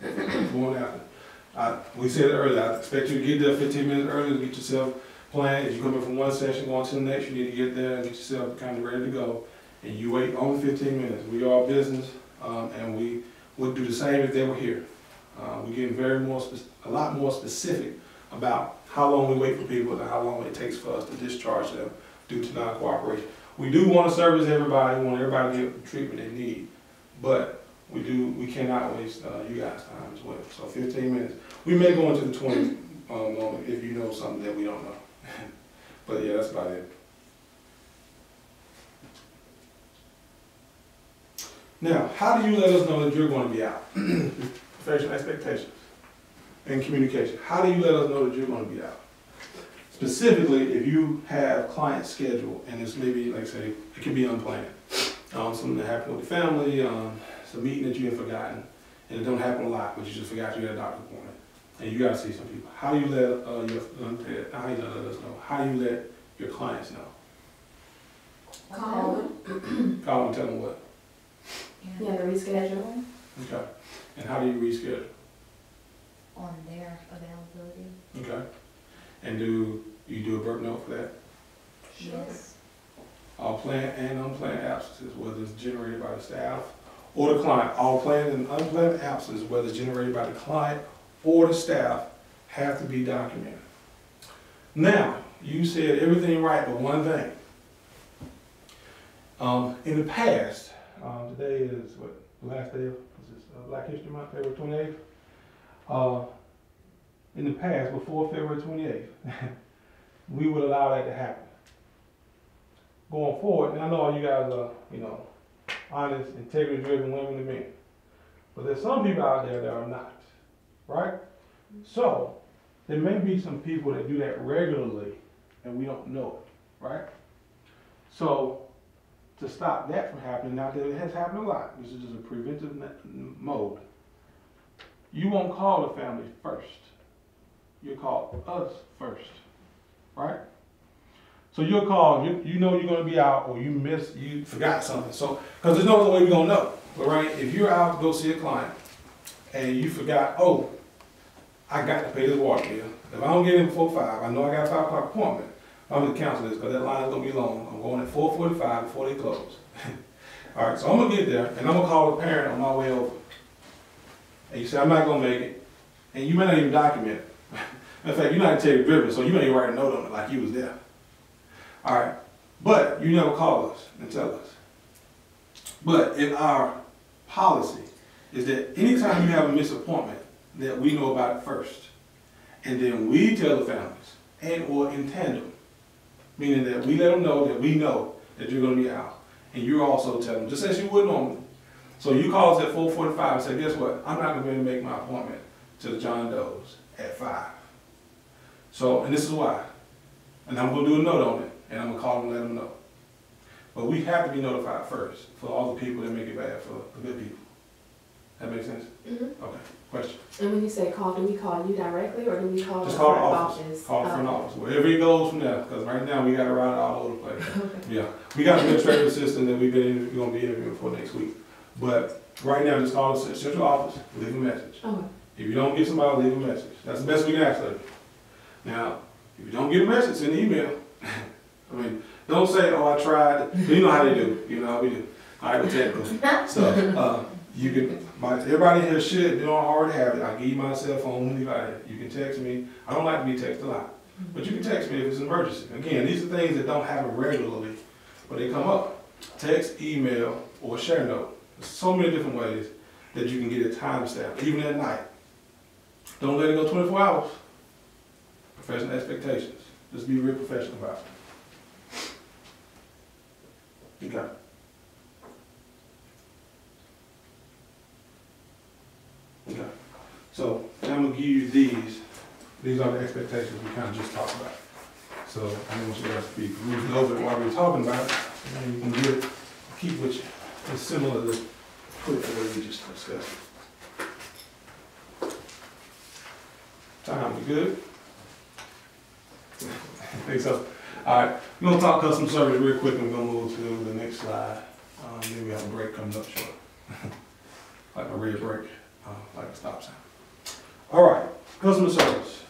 Going after. We said it earlier, I expect you to get there 15 minutes early to get yourself planned. If you come in from one session, going to the next, you need to get there and get yourself kind of ready to go. and you wait only 15 minutes. We are business, and we would do the same if they were here. We're getting a lot more specific about how long we wait for people and how long it takes for us to discharge them due to non-cooperation. We do want to service everybody, we want everybody to get the treatment they need, but we cannot waste you guys' time as well. So 15 minutes. We may go into the 20 moment if you know something that we don't know. But yeah, that's about it. Now, how do you let us know that you're going to be out? Professional expectations and communication. How do you let us know that you're going to be out? Specifically, if you have client schedule and it's maybe, like I say, it can be unplanned. Something that happened with the family, it's a meeting that you have forgotten, and it don't happen a lot, but you just forgot you had a doctor appointment, and you got to see some people. How do you let us know? How do you let your clients know? Call them. Call and tell them what? Yeah, the reschedule. Okay. And how do you reschedule? On their availability. Okay. And do you do a burp note for that? Yes. All planned and unplanned absences, whether it's generated by the staff or the client. All planned and unplanned absences, whether it's generated by the client or the staff, have to be documented. Now, you said everything right but one thing. In the past, today is what, the last day of Black History Month, February 28th. In the past, before February 28th, we would allow that to happen. Going forward, and I know all you guys are, honest, integrity-driven women and men, but there's some people out there that are not, right? So, there may be some people that do that regularly, and we don't know it, right? So, to stop that from happening, now that it has happened a lot, this is just a preventive mode. You won't call the family first. You call us first, right? So you'll call, you know you're going to be out, or you forgot something. So, because there's no other way we're going to know, right? If you're out to go see a client, and you forgot, oh, I got to pay this water bill. If I don't get in before 5, I know I got a 5 o'clock appointment. I'm going to cancel this because that line is going to be long. I'm going at 4:45 before they close. All right, so I'm going to get there, and I'm going to call the parent on my way over. And you say, I'm not going to make it. And you may not even document it. In fact, you're not integrity-driven, so you may even write a note on it like you was there. All right, but you never call us and tell us. But if our policy is that anytime you have a missed appointment, that we know about it first. And then we tell the families, and or in tandem, meaning that we let them know that we know that you're going to be out. And you also tell them, just as you would normally. So you call us at 4:45 and say, guess what? I'm not going to be able to make my appointment to the John Doe's at 5. So, and this is why. And I'm going to do a note on it, and I'm going to call them and let them know. But we have to be notified first for all the people that make it bad for the good people. That makes sense? Mm-hmm. Okay. Question? And when you say call, do we call you directly, or do we call Just the call the front office. Call the front office. Wherever it goes from there, because right now we got to ride all over the place. Okay. Yeah. We got an administrative assistant that we're going to be interviewing for next week. But right now, just call the central office, leave a message. Okay. If you don't get somebody, leave a message. That's the best we can ask of you. Now, if you don't get a message, send an email. I mean, don't say, oh, I tried. You know how they do. You know how we do. I go technical. So, you can, everybody here should, you don't already have it. I'll give you my cell phone when you leave out here. You can text me. I don't like to be texted a lot. But you can text me if it's an emergency. Again, these are things that don't happen regularly, but they come up. Text, email, or share note. There's so many different ways that you can get a timestamp, even at night. Don't let it go 24 hours. Professional expectations. Just be real professional about it. Okay. Okay. So now I'm going to give you these. These are the expectations we kind of just talked about. So I want you guys to be moving over it while we're talking about it. And you can get it, keep with you. It's similar to put it the way we just discussed. Time, we good? I think so. All right, we're going to talk customer service real quick, and we're going to move to the next slide. Then we have a break coming up short. Like a red break, like a stop sign. All right, customer service.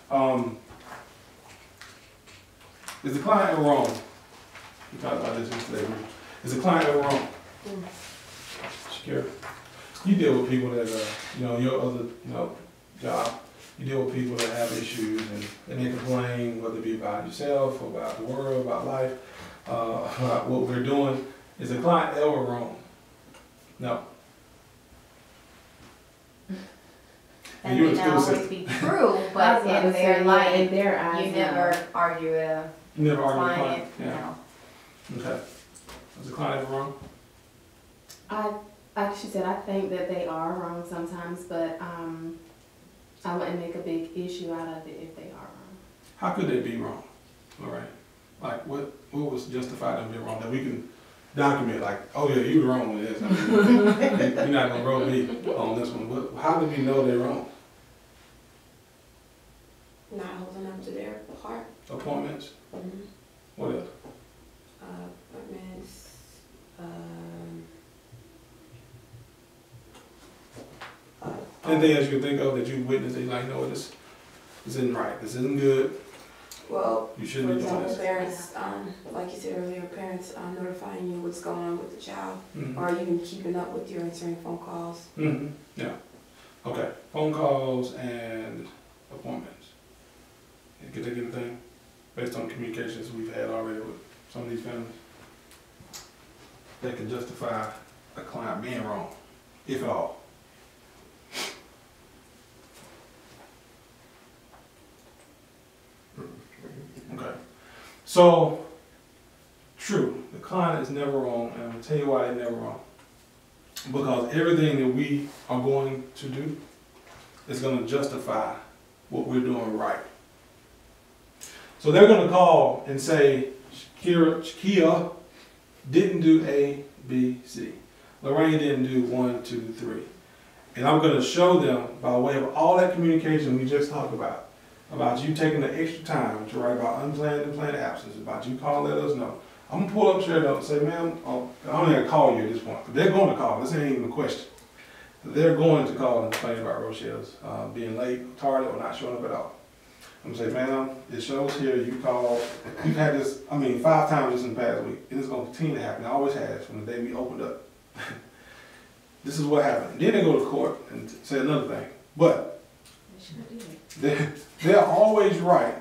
Is the client wrong? We talked about this yesterday. Is the client ever wrong? Mm. Shakira, you deal with people that your other, job, you deal with people that have issues and they complain, whether it be about yourself, or about the world, about life, about what we're doing. Is the client ever wrong? No. That you may would not still always be true, but in their in life, their eyes, you never argue with a You never argue with the client, client? no. Okay. Is the client ever wrong? Like she said, I think that they are wrong sometimes, but I wouldn't make a big issue out of it if they are wrong. How could they be wrong? All right. Like, what was justified them being wrong that we can document? Like, oh yeah, you were wrong with this. I mean, you're not gonna roll me on this one. But how do we know they're wrong? Not holding up to their part. Appointments. Mm-hmm. What else? Appointments. Anything else you can think of that you witnessed that you're like, no, this isn't right. This isn't good. Well, You for shouldn't be doing example, this. parents, like you said earlier, parents notifying you what's going on with the child, Mm-hmm. or even keeping up with you answering phone calls. Mm-hmm. Yeah. Okay. Phone calls and appointments. You can think of anything based on communications we've had already with some of these families that can justify a client being wrong, if at all. Okay. So, true, the client is never wrong, and I'm gonna tell you why they're never wrong. Because everything that we are going to do is gonna justify what we're doing right. So they're gonna call and say, Shakia didn't do A, B, C. Lorraine didn't do 1, 2, 3. And I'm gonna show them by way of all that communication we just talked about you taking the extra time to write about unplanned and planned absence, about you calling, let us know. I'm gonna pull up Sherry and say, ma'am, I don't even gotta call you at this point, but they're going to call. This ain't even a question. They're going to call and complain about Rochelle's being late, tardy, or not showing up at all. I'm gonna say, ma'am, it shows here you called. You've had this, 5 times just in the past week, and it's gonna continue to happen. It always has from the day we opened up. This is what happened. Then they go to court and say another thing, but they're always right,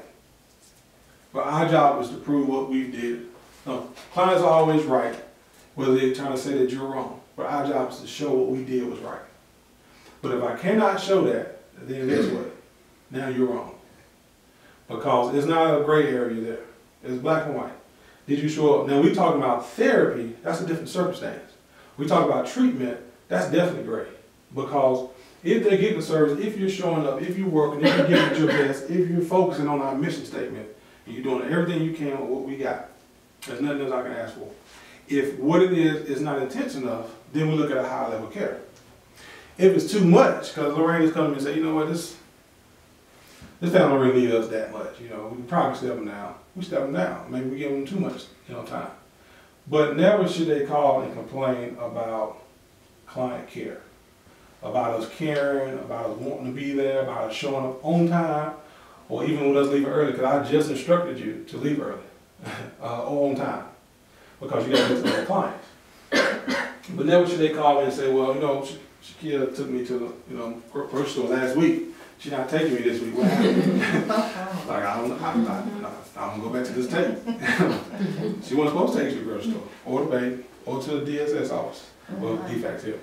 but our job is to prove what we did. No, clients are always right, whether they're trying to say that you're wrong, but our job is to show what we did was right. But if I cannot show that, then guess what? Now you're wrong. Because it's not a gray area there. It's black and white. Did you show up? Now we talking about therapy, that's a different circumstance. We talk about treatment, that's definitely gray. Because if they're getting the service, if you're showing up, if you're working, if you're giving it your best, if you're focusing on our mission statement, and you're doing everything you can with what we got, there's nothing else I can ask for. If what it is not intense enough, then we look at a high level care. If it's too much, because Lorraine is coming and say, you know what, this family don't really need us that much. We can probably step them down. We step them down. Maybe we give them too much, time. But never should they call and complain about client care. About us caring, about us wanting to be there, about us showing up on time, or even with us leaving early, because I just instructed you to leave early, or on time, because you got to get to the clients. But never should they call me and say, well, Shakia took me to the grocery store last week. She's not taking me this week. What happened? Like, I'm gonna go back to this tape. She wasn't supposed to take you to the grocery store, or the bank, or to the DSS office, or DFACS here.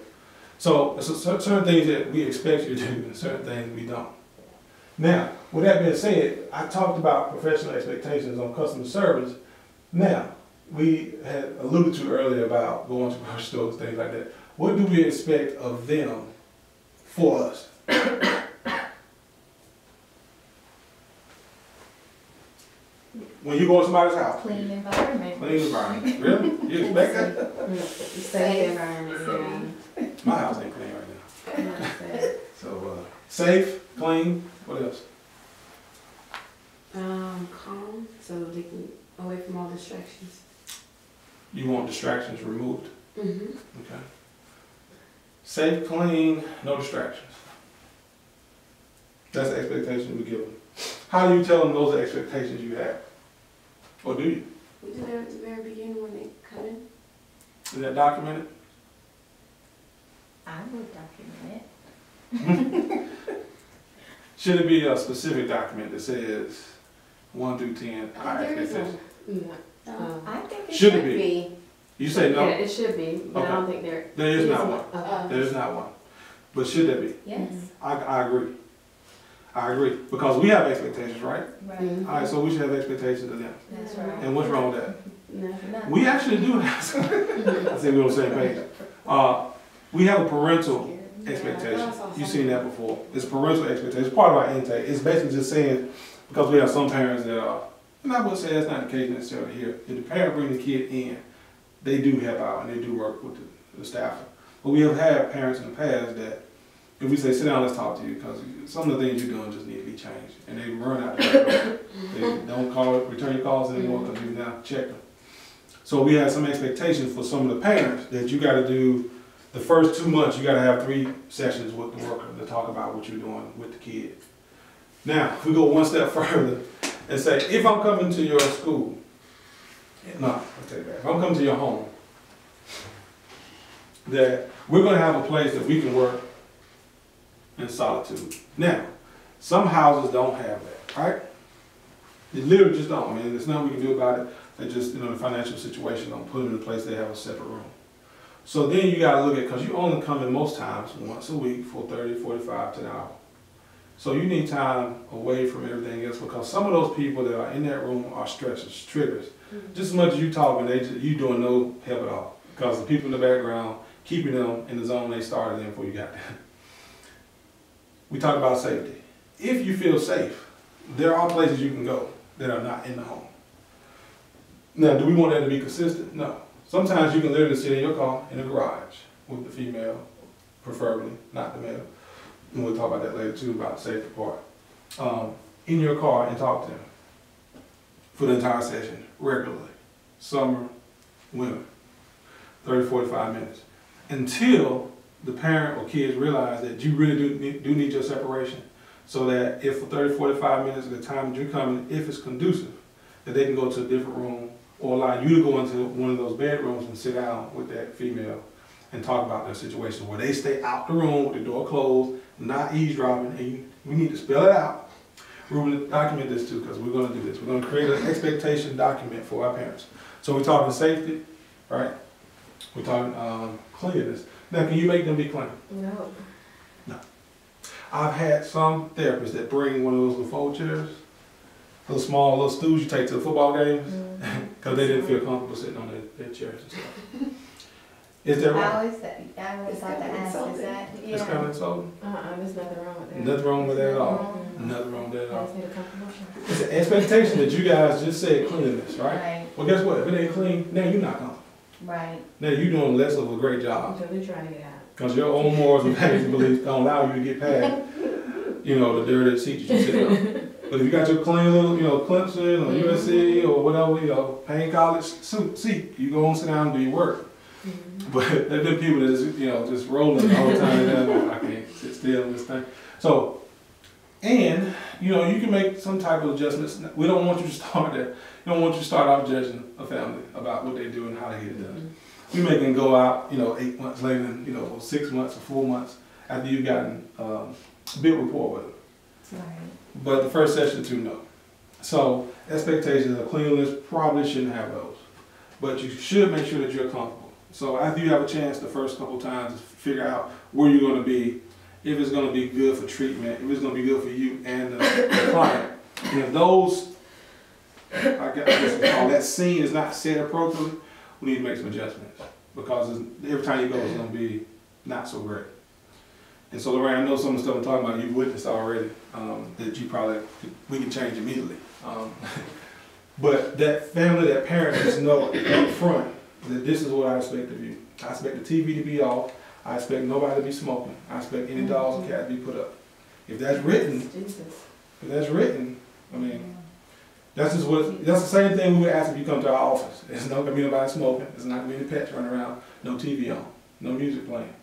So certain things that we expect you to do, and certain things we don't. Now, with that being said, I talked about professional expectations on customer service. Now, we had alluded to earlier about going to grocery stores, things like that. What do we expect of them for us? When you go to somebody's house. Clean environment. Clean environment. Really? You expect that? Safe environment. My house ain't clean right now. Yeah. So, safe, clean, what else? Calm, so they can away from all distractions. You want distractions removed? Mm-hmm. Okay. Safe, clean, no distractions. That's the expectation we give them. How do you tell them those are expectations you have? Or do you? We do that at the very beginning when they come in. Is that documented? I would document it. Should it be a specific document that says 1 through 10? There is one. No. I think it Should should it be. You say no? Yeah, it should be, but I don't think there. There is not one. Okay. There is not one. But should there be? Yes. I agree. I agree. Because we have expectations, right? Right. Mhm. All right, so we should have expectations of them. That's right. And what's wrong with that? Nothing. No. We actually do that. I think we're on the same page. We have a parental expectation. You've seen that before. It's parental expectation. It's part of our intake. It's basically just saying, because we have some parents that are, and I would say that's not the case necessarily here. If the parent brings the kid in, they do help out and they do work with the staff. But we have had parents in the past that, if we say, sit down, let's talk to you, because some of the things you're doing just need to be changed. And they run out there. They don't return your calls anymore because you've now checked them. So we have some expectations for some of the parents that you got to do the first 2 months, you got to have 3 sessions with the worker to talk about what you're doing with the kid. Now, if we go one step further and say, if I'm coming to your school, no, I'll take it back. If I'm coming to your home, that we're going to have a place that we can work in solitude. Now, some houses don't have that, right? They literally just don't. I mean, there's nothing we can do about it. They just, the financial situation don't put them in a place they have a separate room. So then you got to look at, because you only come in most times once a week for 30, 45 to an hour. So you need time away from everything else, because some of those people that are in that room are stressors, triggers. Just as much as you talking, you doing no help at all, because the people in the background keeping them in the zone they started in before you got there. We talk about safety. If you feel safe, there are places you can go that are not in the home. Now, do we want that to be consistent? No. Sometimes you can literally sit in your car in the garage with the female, preferably, not the male. And we'll talk about that later too, about the safety part. In your car and talk to them for the entire session, regularly. Summer, winter, 30, 45 minutes. Until the parent or kids realize that you really do need your separation, so that if for 30, 45 minutes of the time that you're coming, if it's conducive, that they can go to a different room or allow you to go into one of those bedrooms and sit down with that female and talk about their situation, where they stay out the room with the door closed, not eavesdropping, and we need to spell it out. We're going to document this too, because we're going to do this. We're going to create an expectation document for our parents. So we're talking safety, right? We're talking cleanliness. Now, can you make them be clean? No. No. I've had some therapists that bring one of those little fold chairs, those small little stools you take to the football games, because they didn't feel comfortable sitting on their chairs and stuff. Is that right? I always like to ask, is that? It's kind of insulting. There's nothing wrong with that. Nothing wrong with that at all. Mm-hmm. Nothing wrong with that at all. Just need a comfortable chair. It's an expectation that you guys just said cleanliness, right? Right, Well, guess what? If it ain't clean, now you're not comfortable. right. Now you're doing less of a great job, Until we try to get out. because your own morals and values and beliefs don't allow you to get past, the dirty seat that you sit on. But if you got your clean little, Clemson or USC or whatever, Payne College seat, you go and sit down and do your work. But there's been people that just rolling the whole time. And I can't sit still in this thing. So, and you can make some type of adjustments. We don't want you to start there. We don't want you to start off judging a family about what they do and how they get it done. We make them go out, 8 months later, or 6 months or 4 months after you've gotten a big rapport with them. Right. But the first session, too, no. So expectations of cleanliness, probably shouldn't have those. But you should make sure that you're comfortable. So after you have a chance the first couple times to figure out where you're going to be, if it's going to be good for treatment, if it's going to be good for you and the client. And if those, I guess we call that scene is not set appropriately, we need to make some adjustments. Because every time you go, it's going to be not so great. And so, Lorraine, I know some of the stuff I'm talking about you've witnessed already, that we can change immediately. But that family, that parent just know up front that this is what I expect of you. I expect the TV to be off. I expect nobody to be smoking. I expect any dogs or cats to be put up. If that's written, I mean, that's the same thing we would ask if you come to our office. There's not gonna be nobody smoking. There's not gonna be any pets running around. No TV on. No music playing.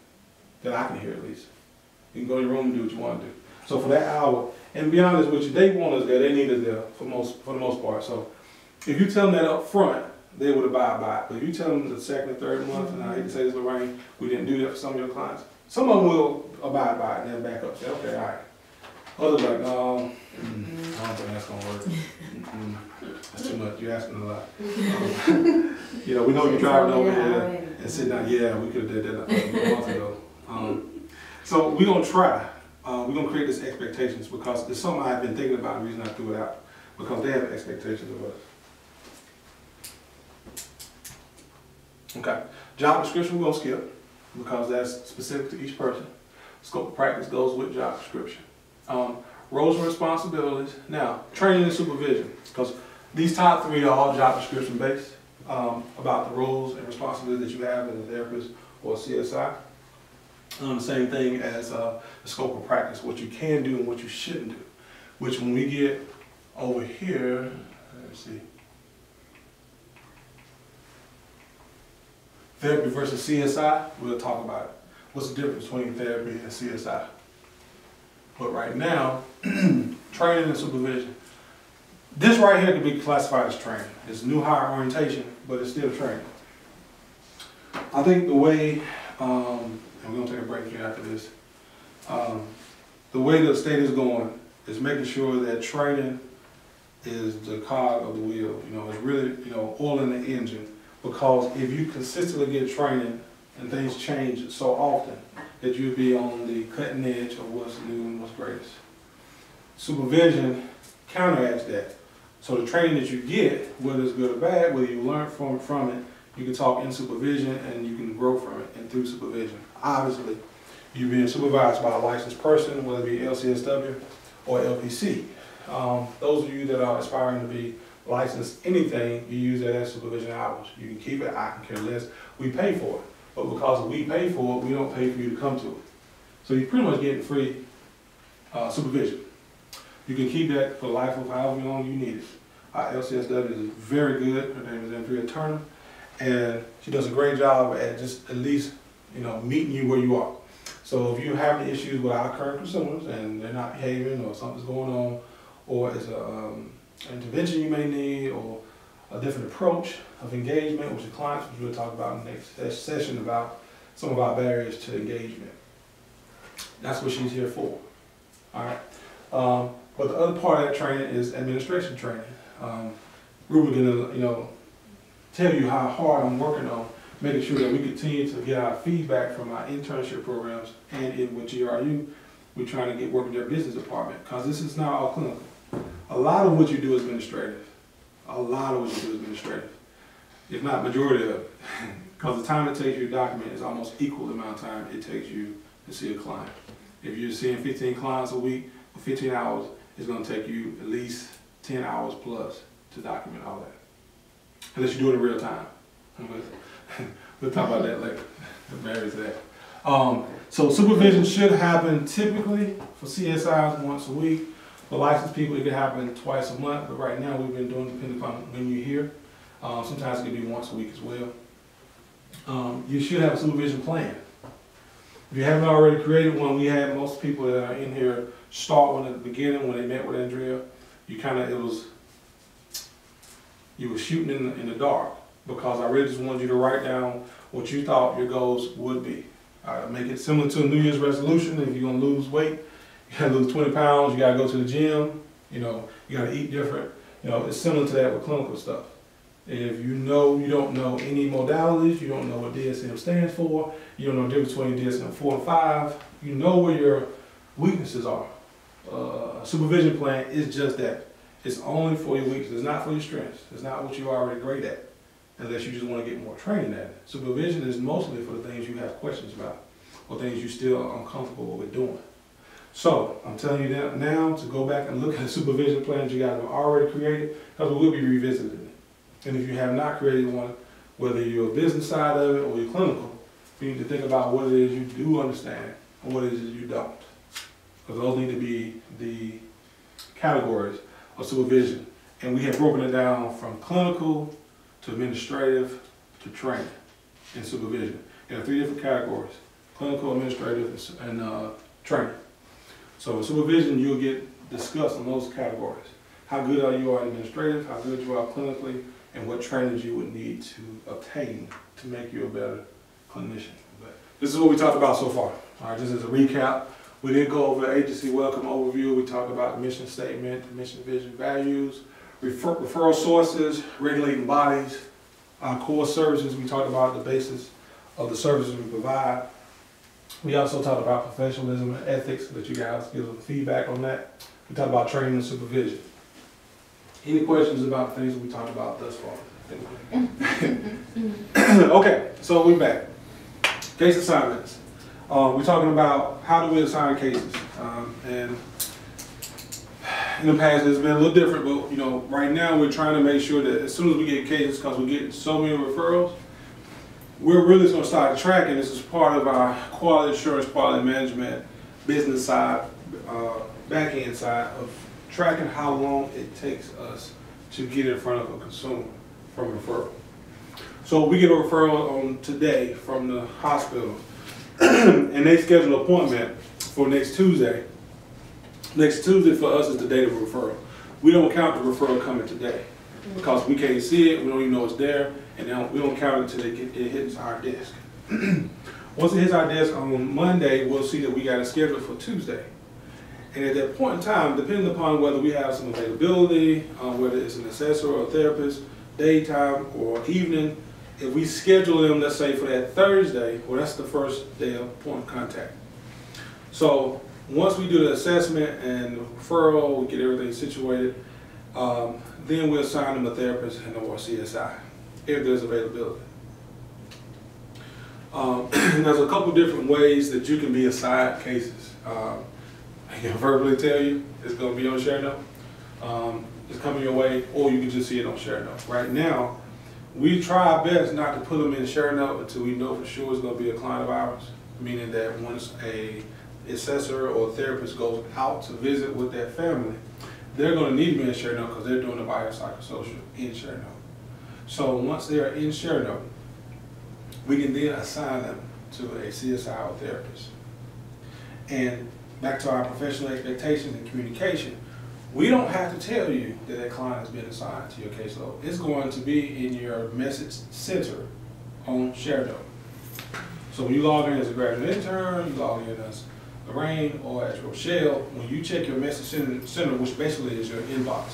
That I can hear at least. You can go to your room and do what you want to do. So for that hour, and to be honest with you, they want us there. They need us there for the most part. So if you tell them that up front, they would abide by it. But if you tell them the second or third month, and I hate to say this, Lorraine, we didn't do that for some of your clients, some of them will abide by it and then back up and say, okay, all right. Others like, no, I don't think that's gonna work. That's too much, you're asking a lot. You know, we know you're driving over here and sitting down, yeah, we could have did that a month ago. So we're gonna try. We're gonna create this expectations because it's something I've been thinking about, the reason I threw it out, because they have expectations of us. Okay, job description we're gonna skip because that's specific to each person. Scope of practice goes with job description. Roles and responsibilities. Now, training and supervision, because these top three are all job description based, about the roles and responsibilities that you have as a therapist or a CSI. The same thing as the scope of practice, what you can do and what you shouldn't do. Which when we get over here, let's see. Therapy versus CSI, we'll talk about it. What's the difference between therapy and CSI? But right now, training and supervision. This right here could be classified as training. It's new hire orientation, but it's still training. I think the way, and we're gonna take a break here after this, the way the state is going is making sure that training is the cog of the wheel. You know, it's really, you know, oil in the engine. Because if you consistently get training and things change so often, that you'll be on the cutting edge of what's new and what's greatest. Supervision counteracts that. So the training that you get, whether it's good or bad, whether you learn from it, you can talk in supervision and you can grow from it and through supervision. Obviously, you're being supervised by a licensed person, whether it be LCSW or LPC. Those of you that are aspiring to be licensed anything, you use that as supervision hours. You can keep it, I can care less. We pay for it. But because we pay for it, we don't pay for you to come to it. So you're pretty much getting free supervision. You can keep that for the life of however long you need it. Our LCSW is very good. Her name is Andrea Turner. And she does a great job at just at least, you know, meeting you where you are. So if you have any issues with our current consumers and they're not behaving or something's going on, or it's an intervention you may need, or a different approach of engagement with your clients, which we'll talk about in the next session about some of our barriers to engagement. That's what she's here for. All right. But the other part of that training is administration training. Ruben gonna, you know, tell you how hard I'm working on making sure that we continue to get our feedback from our internship programs and with GRU, we're trying to get work in their business department because this is not all clinical. A lot of what you do is administrative. A lot of what you do is administrative, if not majority of it. Because the time it takes you to document is almost equal the amount of time it takes you to see a client. If you're seeing 15 clients a week for 15 hours, it's going to take you at least 10 hours plus to document all that. Unless you do it in real time. We'll talk about that later. It varies that. So supervision should happen typically for CSIs once a week. For licensed people, it could happen twice a month, but right now we've been doing depending upon when you're here. Sometimes it could be once a week as well. You should have a supervision plan. If you haven't already created one, we had most people that are in here start one at the beginning when they met with Andrea. You were shooting in the dark because I really just wanted you to write down what you thought your goals would be. Make it similar to a New Year's resolution. If you're gonna lose weight, you gotta lose 20 pounds, you gotta go to the gym, you know, you gotta eat different. You know, it's similar to that with clinical stuff. If you know you don't know any modalities, you don't know what DSM stands for, you don't know the difference between DSM 4 and 5, you know where your weaknesses are. A supervision plan is just that. It's only for your weaknesses, it's not for your strengths. It's not what you're already great at, unless you just want to get more training at it. Supervision is mostly for the things you have questions about, or things you still are uncomfortable with doing. So, I'm telling you that now to go back and look at the supervision plans you guys have already created, because we will be revisiting it. And if you have not created one, whether you're a business side of it or you're clinical, you need to think about what it is you do understand and what it is you don't. Because those need to be the categories of supervision. And we have broken it down from clinical to administrative to training and supervision. There are 3 different categories: clinical, administrative, and training. So in supervision, you'll get discussed on those categories. How good are you administrative, how good you are clinically, and what trainings you would need to obtain to make you a better clinician. But this is what we talked about so far. All right, just as a recap, we did go over agency welcome overview. We talked about the mission statement, the mission, vision, values, referral sources, regulating bodies, our core services. We talked about the basis of the services we provide. We also talked about professionalism and ethics, that you guys give some feedback on that. We talked about training and supervision. Any questions about things we talked about thus far? Okay, so we're back. Case assignments. We're talking about how do we assign cases. And in the past it's been a little different, but you know, right now we're trying to make sure that as soon as we get cases, because we're getting so many referrals, we're really going to start tracking. This is part of our quality assurance, quality management, business side, back end side of tracking how long it takes us to get in front of a consumer from referral. So we get a referral on today from the hospital and they schedule an appointment for next Tuesday. Next Tuesday for us is the date of referral. We don't count the referral coming today because we can't see it, we don't even know it's there, and we don't count it until it hits our desk. Once it hits our desk on Monday, we'll see that we got it scheduled for Tuesday. And at that point in time, depending upon whether we have some availability, whether it's an assessor or a therapist, daytime or evening, if we schedule them, let's say for that Thursday, well, that's the first day of point of contact. So once we do the assessment and the referral, we get everything situated, then we'll assign them a therapist and or CSI, if there's availability. There's a couple different ways that you can be assigned cases. I can verbally tell you it's going to be on ShareNote. It's coming your way, or you can just see it on ShareNote. Right now, we try our best not to put them in ShareNote until we know for sure it's going to be a client of ours, meaning that once a assessor or therapist goes out to visit with that family, they're going to need to be in ShareNote because they're doing the biopsychosocial in ShareNote. So once they're in ShareNote, we can then assign them to a CSI or therapist. And back to our professional expectations and communication, we don't have to tell you that that client has been assigned to your caseload. It's going to be in your message center on ShareNote. So when you log in as a graduate intern, you log in as Lorraine or as Rochelle, when you check your message center, which basically is your inbox,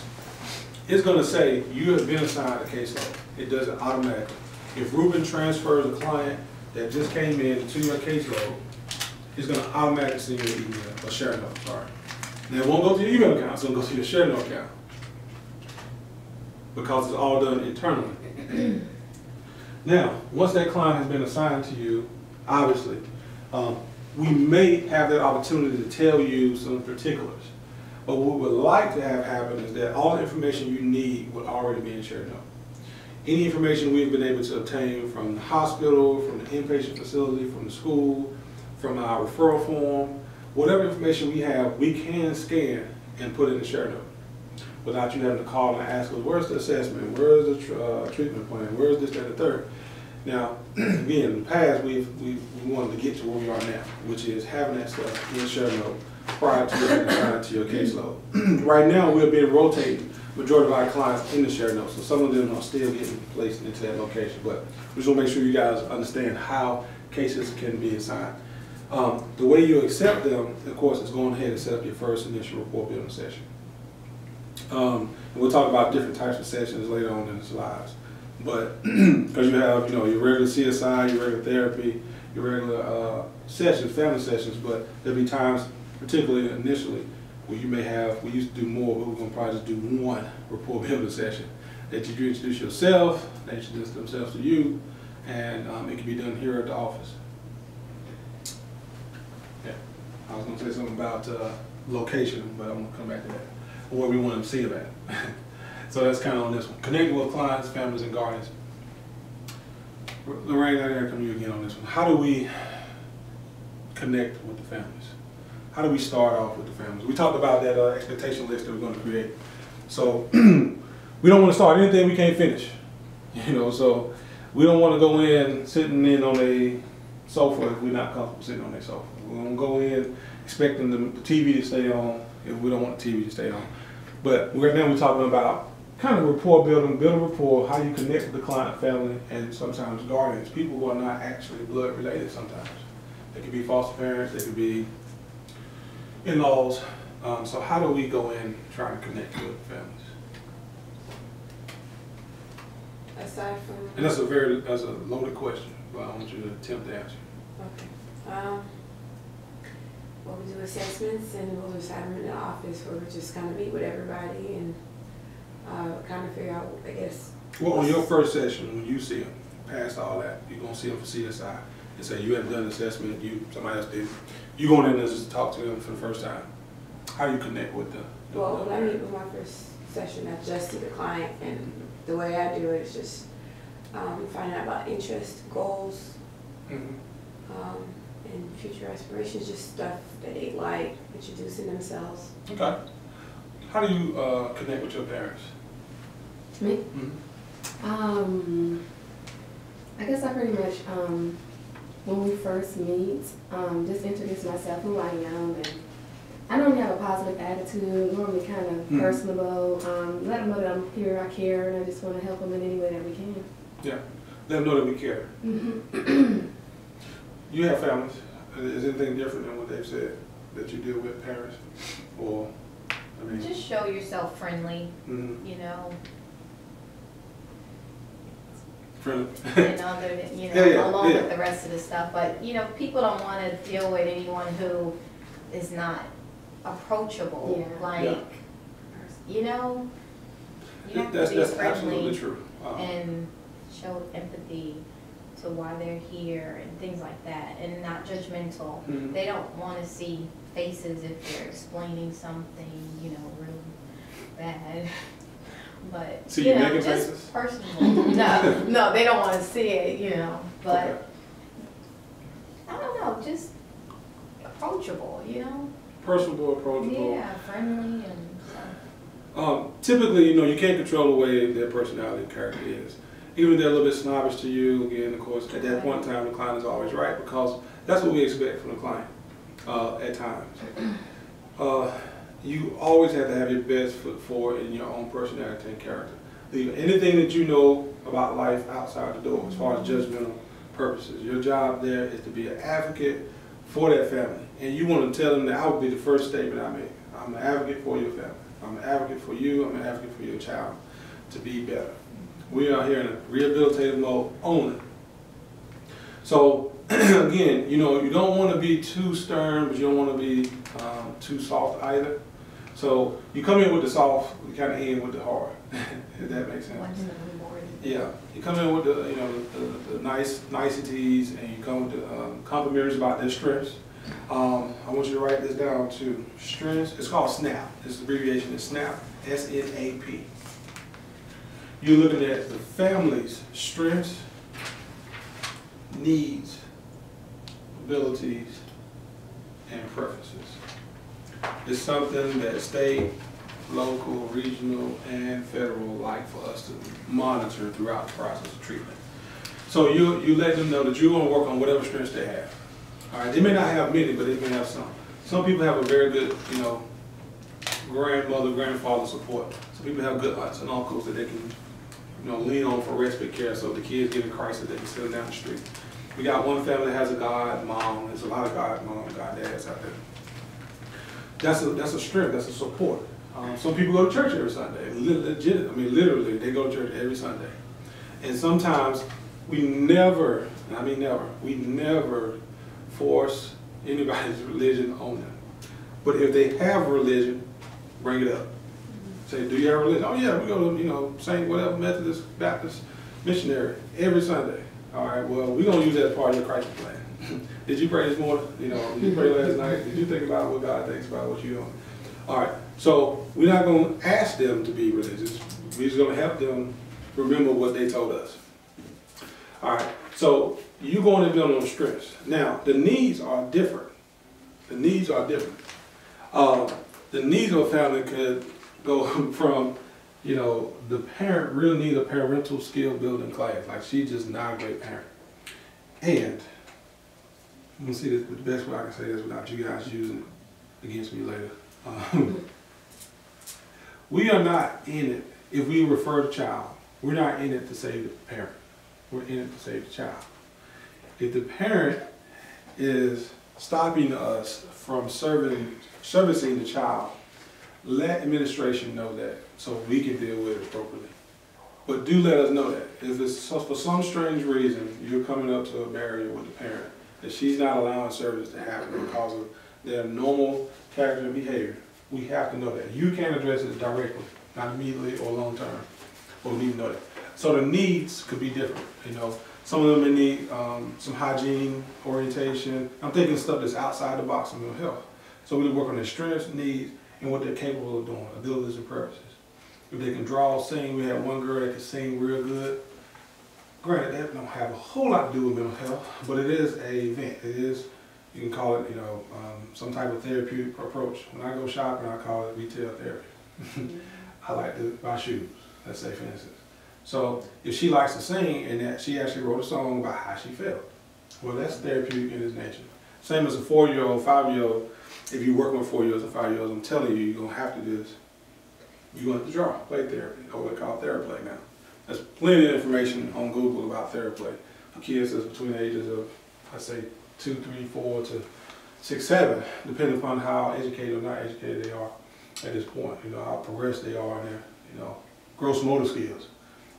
it's going to say you have been assigned a caseload. It does it automatically. If Ruben transfers a client that just came in to your caseload, it's going to automatically send you an email, or ShareNote, sorry. Now it won't go to your email account, it's going to go to your ShareNote account because it's all done internally. Now, once that client has been assigned to you, obviously, we may have that opportunity to tell you some particulars. But what we would like to have happen is that all the information you need would already be in ShareNote. Any information we've been able to obtain from the hospital, from the inpatient facility, from the school, from our referral form, whatever information we have, we can scan and put in the ShareNote without you having to call and ask us, where's the assessment, where's the treatment plan, where's this, that, and the third. Now, again, in the past, we wanted to get to where we are now, which is having that stuff in ShareNote prior to being assigned to your caseload. Right now, we're being rotating majority of our clients in the ShareNote, so some of them are still getting placed into that location, but we just want to make sure you guys understand how cases can be assigned. The way you accept them, of course, is going ahead and set up your first initial rapport building session. And we'll talk about different types of sessions later on in the slides. But because you have, your regular CSI, your regular therapy, your regular sessions, family sessions, but there'll be times, particularly initially, where you may have, we used to do more, but we're going to probably just do one rapport building session. That you introduce yourself, they introduce themselves to you, and it can be done here at the office. Yeah, I was going to say something about location, but I'm going to come back to that. Or where we want them to see them at. So that's kind of on this one. Connecting with clients, families, and guardians. Lorraine, I gotta come to you again on this one. How do we connect with the families? How do we start off with the families? We talked about that expectation list that we're going to create. So we don't want to start anything we can't finish. So we don't want to go in sitting in on a sofa if we're not comfortable sitting on that sofa. We're going to go in expecting the TV to stay on if we don't want the TV to stay on. But right now we're talking about kind of rapport building, building rapport, how you connect with the client, family, and sometimes guardians, people who are not actually blood related sometimes. They could be foster parents, they could be in-laws. So how do we go in trying to connect with families? Aside from. And that's a loaded question, but I want you to attempt to answer. Okay. Well, we do assessments and we'll just have them in the office where we just kind of meet with everybody and kind of figure out, I guess. Well, on your first session, when you see them, past all that, you're going to see them for CSI and say you haven't done an assessment, somebody else did. You going in there just to talk to them for the first time. How do you connect with them? Well, when I meet with my first session, I just see the client, and the way I do it is just find out about interest, goals, and future aspirations, just stuff that they like, introducing themselves. Okay. How do you connect with your parents? Me? I guess I pretty much, when we first meet, just introduce myself, who I am, and I normally have a positive attitude, normally kind of personable, let them know that I'm here, I care, and I just want to help them in any way that we can. Yeah, let them know that we care. You have families. Is anything different than what they've said that you deal with parents? Or, I mean, Just show yourself friendly, you know. friendly. Along with the rest of the stuff. But, you know, people don't want to deal with anyone who is not approachable. Yeah. Like, you know, you have That's to be absolutely friendly true. and show empathy to why they're here and things like that, and not judgmental. They don't want to see faces if they're explaining something, you know, really bad. But, See you you know, making just faces? personal. No, they don't want to see it, you know, but Okay. I don't know, just approachable, you know? Personable, approachable. Yeah, friendly and stuff. Typically, you know, you can't control the way their personality and character is. Even if they're a little bit snobbish to you, again, of course, at that point in time, the client is always right because that's what we expect from the client at times. You always have to have your best foot forward in your own personality and character. Leave anything that you know about life outside the door as far as judgmental purposes. Your job there is to be an advocate for that family. And you want to tell them that I would be the first statement I make. I'm an advocate for your family. I'm an advocate for you. I'm an advocate for your child to be better. We are here in a rehabilitative mode only. So again, you know, you don't want to be too stern, but you don't want to be too soft either. So you come in with the soft, you kind of end with the hard. If that makes sense. One's rewarding. Yeah, you come in with the, you know, the niceties, and you come with the compliments about their strengths. I want you to write this down too. Strengths. It's called SNAP. This abbreviation is SNAP. S-N-A-P. You're looking at the family's strengths, needs, abilities, and preferences. It's something that state, local, regional, and federal like for us to monitor throughout the process of treatment. So you let them know that you're going to work on whatever strengths they have. All right, they may not have many, but they may have some. Some people have a very good, you know, grandmother, grandfather support. Some people have good aunts and uncles that they can, you know, lean on for respite care. So if the kids get in crisis, they can send them down the street. We got one family that has a god mom. There's a lot of god moms, god dads out there. That's a strength. That's a support. Some people go to church every Sunday. Legit, I mean, literally, they go to church every Sunday. And sometimes we never, and I mean never, we never force anybody's religion on them. But if they have a religion, bring it up. Say, do you have a religion? Oh yeah, we go to, you know, Saint whatever, Methodist, Baptist, missionary, every Sunday. All right, well, we're going to use that as part of your crisis plan. Did you pray this morning? You know, did you pray last night? Did you think about what God thinks about what you're doing? All right, so we're not going to ask them to be religious. We're just going to help them remember what they told us. All right, so you're going to build on strengths. Now, the needs are different. The needs are different. The needs of a family could go from, you know, the parent really needs a parental skill building class. Like, she's just not a great parent. And, you can see this, the best way I can say this without you guys using it against me later. We are not in it if we refer the child, we're not in it to save the parent. We're in it to save the child. If the parent is stopping us from servicing the child, let administration know that so we can deal with it appropriately. But do let us know that. If it's for some strange reason you're coming up to a barrier with the parent, that she's not allowing service to happen because of their normal character and behavior, we have to know that. You can't address it directly, not immediately or long term, but we need to know that. So the needs could be different, you know. Some of them may need some hygiene, orientation. I'm thinking stuff that's outside the box of mental health. So we work on their strengths, needs, and what they're capable of doing, abilities and purposes. If they can draw, sing, we had one girl that could sing real good. Granted, that don't have a whole lot to do with mental health, but it is a event. It is, you can call it, you know, some type of therapeutic approach. When I go shopping, I call it retail therapy. I like to buy shoes, let's say for instance. So if she likes to sing and that she actually wrote a song about how she felt, well, that's therapeutic in its nature. Same as a 4-year-old, 5-year-old. If you're working with 4-year-olds and 5-year-olds, I'm telling you, you're gonna have to do this. You're gonna have to draw, play therapy, or what they call TheraPlay now. There's plenty of information on Google about TheraPlay for kids that's between the ages of, I say, 2, 3, 4 to 6, 7, depending upon how educated or not educated they are at this point. You know how progressed they are in their, you know, gross motor skills.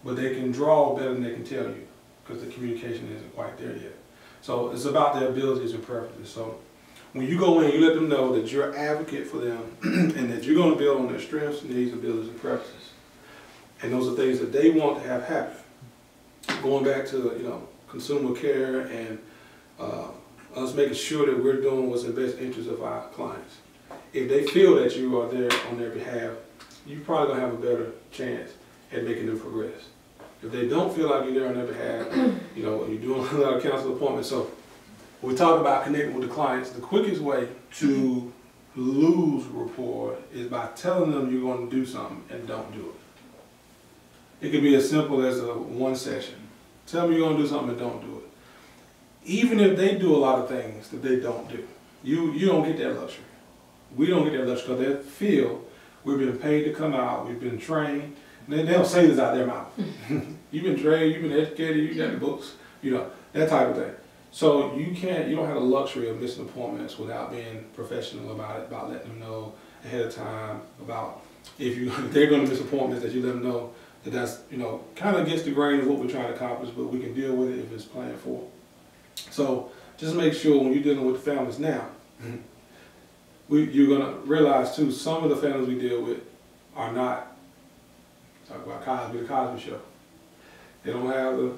But they can draw better than they can tell you because the communication isn't quite there yet. So it's about their abilities and preferences. So when you go in, you let them know that you're an advocate for them and that you're going to build on their strengths, needs, abilities, and preferences. And those are things that they want to have happen. Going back to, you know, consumer care and us making sure that we're doing what's in the best interest of our clients. If they feel that you are there on their behalf, you're probably going to have a better chance at making them progress. If they don't feel like you're there on their behalf, you know, you're doing a lot of counsel appointments. So when we talk about connecting with the clients, the quickest way to lose rapport is by telling them you're going to do something and don't do it. It could be as simple as a one session. Tell them you're going to do something and don't do it. Even if they do a lot of things that they don't do, you don't get that luxury. We don't get that luxury because they feel we've been paid to come out, we've been trained. They don't say this out their mouth. You've been trained, you've been educated, you got the books, you know, that type of thing. So you don't have the luxury of missing appointments without being professional about it, about letting them know ahead of time, about if they're going to miss appointments, that you let them know that that's, you know, kind of against the grain of what we're trying to accomplish, but we can deal with it if it's planned for. So just make sure when you're dealing with the families now, you're going to realize too, some of the families we deal with are not, talk about Cosby, the Cosby Show. They don't have the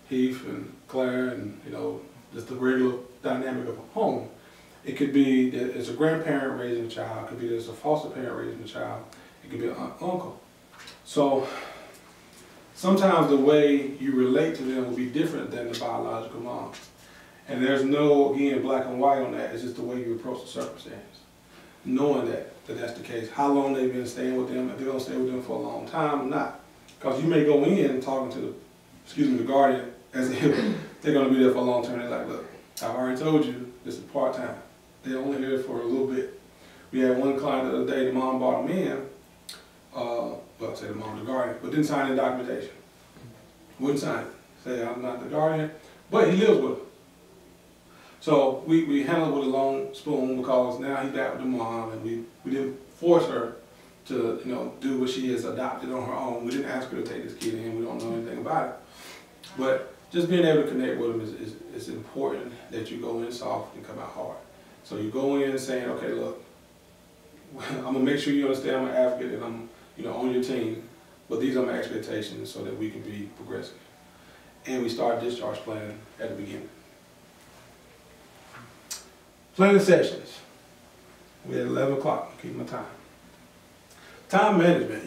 Heath and Claire and, you know, just the regular dynamic of a home. It could be that it's a grandparent raising a child. It could be that it's a foster parent raising a child. It could be an uncle. So sometimes the way you relate to them will be different than the biological mom. And there's no, again, black and white on that. It's just the way you approach the circumstance. Knowing that that's the case. How long they've been staying with them, if they're going to stay with them for a long time or not. Because you may go in talking to the guardian as if they're going to be there for a long time. They're like, look, I've already told you this is part-time. They're only here for a little bit. We had one client the other day, the mom brought him in, well, I say the mom, the guardian, but didn't sign the documentation. Wouldn't sign it. Say, I'm not the guardian, but he lives with her. So we handled it with a long spoon because now he's back with the mom, and we didn't force her to, you know, do what she has adopted on her own. We didn't ask her to take this kid in. We don't know anything about it. But just being able to connect with them is important, that you go in soft and come out hard. So you go in saying, okay, look, I'm gonna make sure you understand I'm an advocate and I'm, you know, on your team, but these are my expectations so that we can be progressive. And we start discharge planning at the beginning. Planning sessions. We're at 11 o'clock, keep my time. Time management,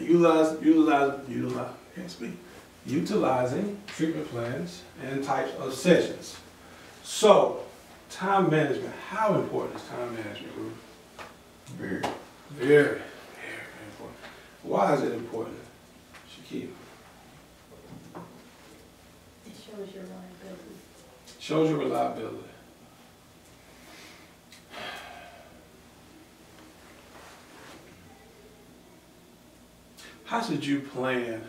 utilizing treatment plans and types of sessions. So, time management, how important is time management, Ruth? Very. Very, very important. Why is it important, Shaquille? It shows your reliability. Shows your reliability. how should you plan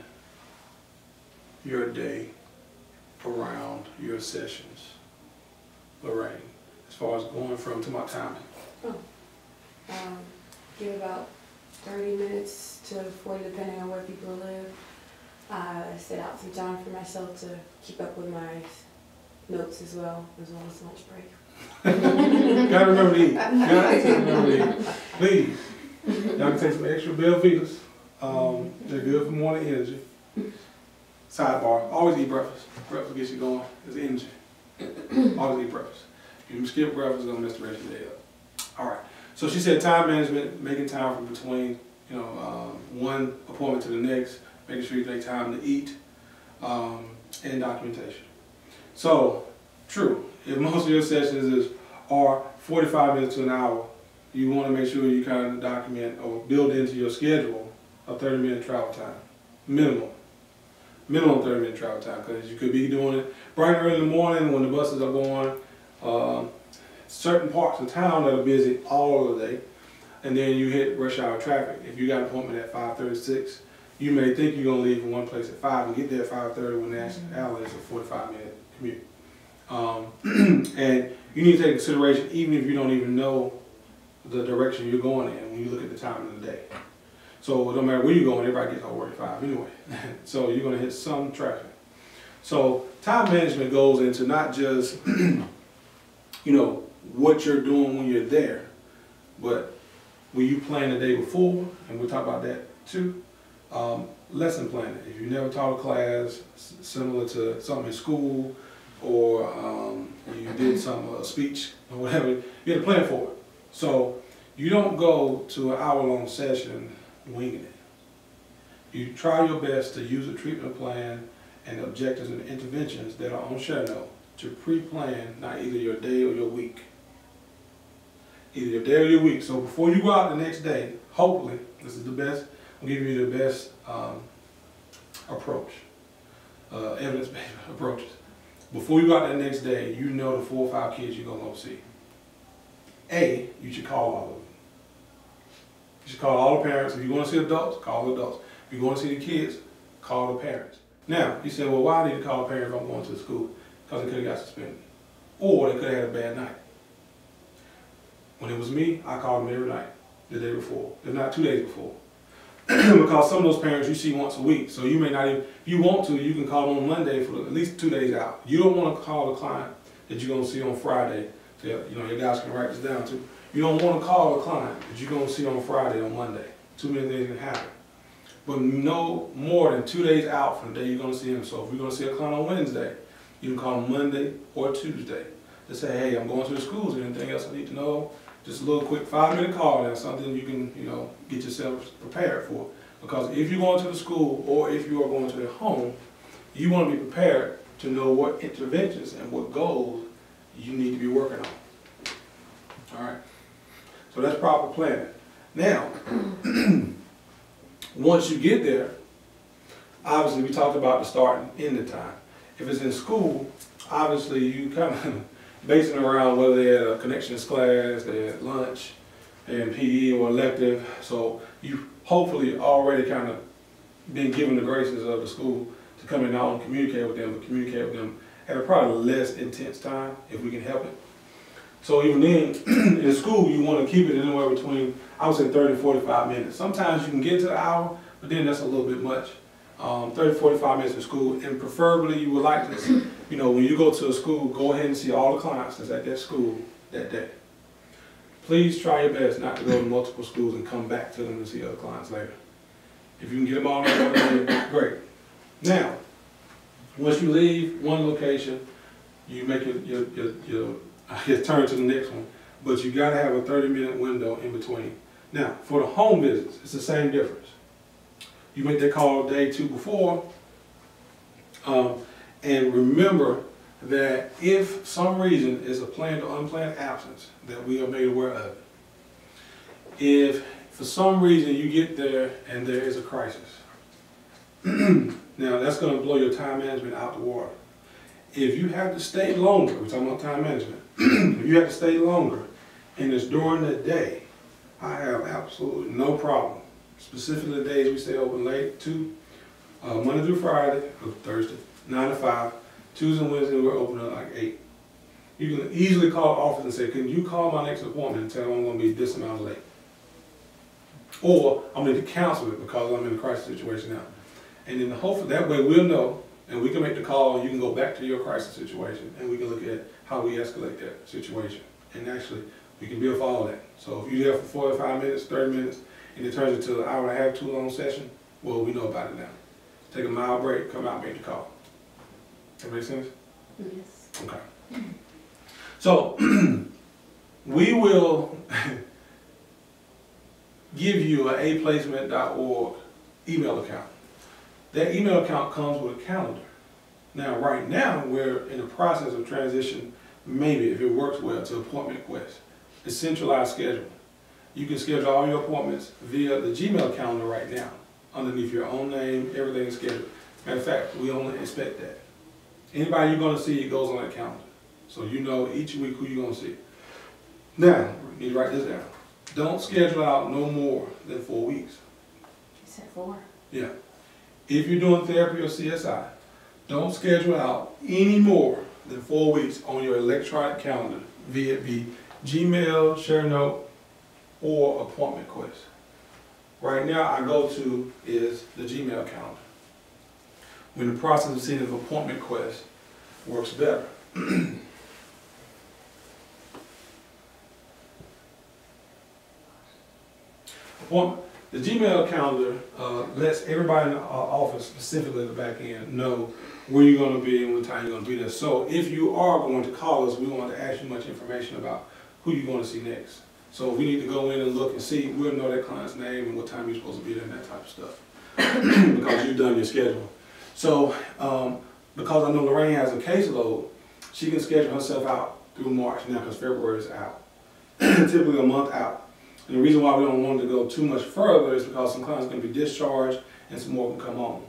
your day around your sessions, Lorraine, as far as going from to my timing? Give about 30 minutes to 40, depending on where people live. Set out some time for myself to keep up with my notes as well as lunch break. Gotta remember to eat. Gotta remember to eat. Please. Y'all can take some extra Belvitas. They're good for morning energy. Sidebar, always eat breakfast. Breakfast gets you going. It's energy. Always eat breakfast. If you skip breakfast, it's gonna mess the rest of the day up. All right. So she said time management, making time from between, one appointment to the next, making sure you take time to eat, and documentation. So, true. If most of your sessions are 45 minutes to an hour, you want to make sure you kind of document or build into your schedule a 30-minute travel time, minimum 30-minute travel time, because you could be doing it bright and early in the morning when the buses are going, certain parts of town that are busy all of the day, and then you hit rush hour traffic. If you got an appointment at 5:36, you may think you're going to leave from one place at 5 and get there at 5:30 when the actual is a 45-minute commute. And you need to take consideration, even if you don't even know the direction you're going in when you look at the time of the day. So no matter where you're going, everybody gets off work at 5 anyway. So you're going to hit some traffic. So time management goes into not just, what you're doing when you're there, but when you plan the day before, and we'll talk about that too, lesson planning. If you never taught a class similar to something in school, or you did a speech or whatever, you have to plan for it. So you don't go to an hour-long session winging it. You try your best to use a treatment plan and objectives and interventions that are on ShareNote to pre-plan not either your day or your week. Either your day or your week. So before you go out the next day, hopefully, this is the best, I'll give you the best approach, evidence-based approaches. Before you go out the next day, you know the 4 or 5 kids you're going to go see. You should call all of them. You should call all the parents. If you want to see adults, call the adults. If you want to see the kids, call the parents. Now, you say, well, why do I need to call a parent if I'm going to the school? Because they could have got suspended. Or they could have had a bad night. When it was me, I called them every night, the day before, if not 2 days before. Because some of those parents you see once a week, so you may not even, if you want to, you can call them on Monday for at least 2 days out. You don't want to call a client that you're going to see on Friday. So, your guys can write this down too. You don't want to call a client that you're going to see on Friday or Monday. Too many things can happen. But no more than 2 days out from the day you're going to see him. So if you're going to see a client on Wednesday, you can call him Monday or Tuesday to say, hey, I'm going to the schools. Anything else I need to know? Just a little quick 5-minute call. That's something you can, get yourself prepared for. Because if you're going to the school or if you are going to their home, you want to be prepared to know what interventions and what goals you need to be working on. All right. So that's proper planning. Now, once you get there, obviously we talked about the start and end of time. If it's in school, obviously you kind of basing around whether they had a connections class, they had lunch, and PE or elective. So you hopefully already kind of been given the graces of the school to come in now and communicate with them, but communicate with them at a probably less intense time if we can help it. So even then, in school, you want to keep it anywhere between, I would say 30 to 45 minutes. Sometimes you can get to an hour, but then that's a little bit much. 30 to 45 minutes in school, and preferably you would like to, when you go to a school, go ahead and see all the clients that's at that school that day. Please try your best not to go to multiple schools and come back to them and see other clients later. If you can get them all in one day, great. Now, once you leave one location, you make your turn to the next one, but you got to have a 30-minute window in between. Now, for the home visits, it's the same difference. You make that call day 2 before, and remember that if some reason is a planned or unplanned absence that we are made aware of, if for some reason you get there and there is a crisis, now that's going to blow your time management out the water. If you have to stay longer, we're talking about time management, if you have to stay longer and it's during the day, I have absolutely no problem specifically the days we stay open late, Monday through Friday, or Thursday, 9 to 5. Tuesday and Wednesday, we're open at like 8. You can easily call the office and say, can you call my next appointment and tell them I'm going to be this amount late? Or I'm going to cancel it because I'm in a crisis situation now. And then hopefully that way we'll know, and we can make the call, and you can go back to your crisis situation, and we can look at how we escalate that situation. And actually, we can bill for all that. So if you're there for 45 minutes, 30 minutes, and it turns into an hour and a half, 2 long session, well, we know about it now. Take a mild break, come out, make the call. That make sense? Yes. Okay. So, we will give you an aplacement.org email account. That email account comes with a calendar. Now, right now, we're in the process of transition, maybe if it works well, to Appointment Quest. It's centralized scheduling. You can schedule all your appointments via the Gmail calendar right now. Underneath your own name, everything is scheduled. Matter of fact, we only expect that. Anybody you're going to see, it goes on that calendar. So you know each week who you're going to see. Now, you need to write this down. Don't schedule out no more than 4 weeks. You said 4? Yeah. If you're doing therapy or CSI, don't schedule out any more than 4 weeks on your electronic calendar via Gmail, ShareNote, or Appointment Quest. Right now, I go to is the Gmail calendar. We're in the process of seeing if Appointment Quest works better. The Gmail calendar lets everybody in the office, specifically the back end, know where you're going to be and what time you're going to be there. So if you are going to call us, we want to ask you much information about who you're going to see next. So if we need to go in and look and see, we'll know that client's name and what time you're supposed to be there and that type of stuff. Because you've done your schedule. So because I know Lorraine has a caseload, she can schedule herself out through March now because February is out. Typically a month out. And the reason why we don't want to go too much further is because some clients are going to be discharged and some more can come on.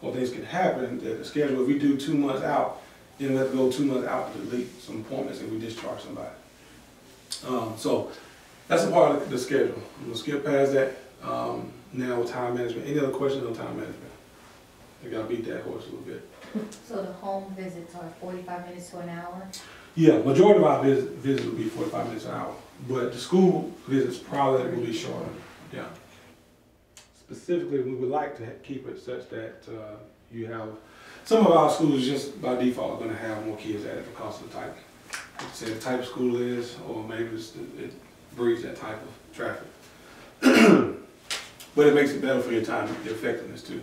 Or things can happen that the schedule, if we do 2 months out, then we have to go 2 months out to delete some appointments if we discharge somebody. So that's a part of the schedule. I'm going to skip past that now with time management. Any other questions on time management? I got to beat that horse a little bit. So the home visits are 45 minutes to an hour? Yeah, majority of our visits will be 45 minutes an hour. But the school visits probably will be shorter. Yeah. Specifically, we would like to keep it such that you have, some of our schools just by default are going to have more kids at it because of the type, like say the type of school it is, or maybe it breeds that type of traffic. But it makes it better for your time, the effectiveness too.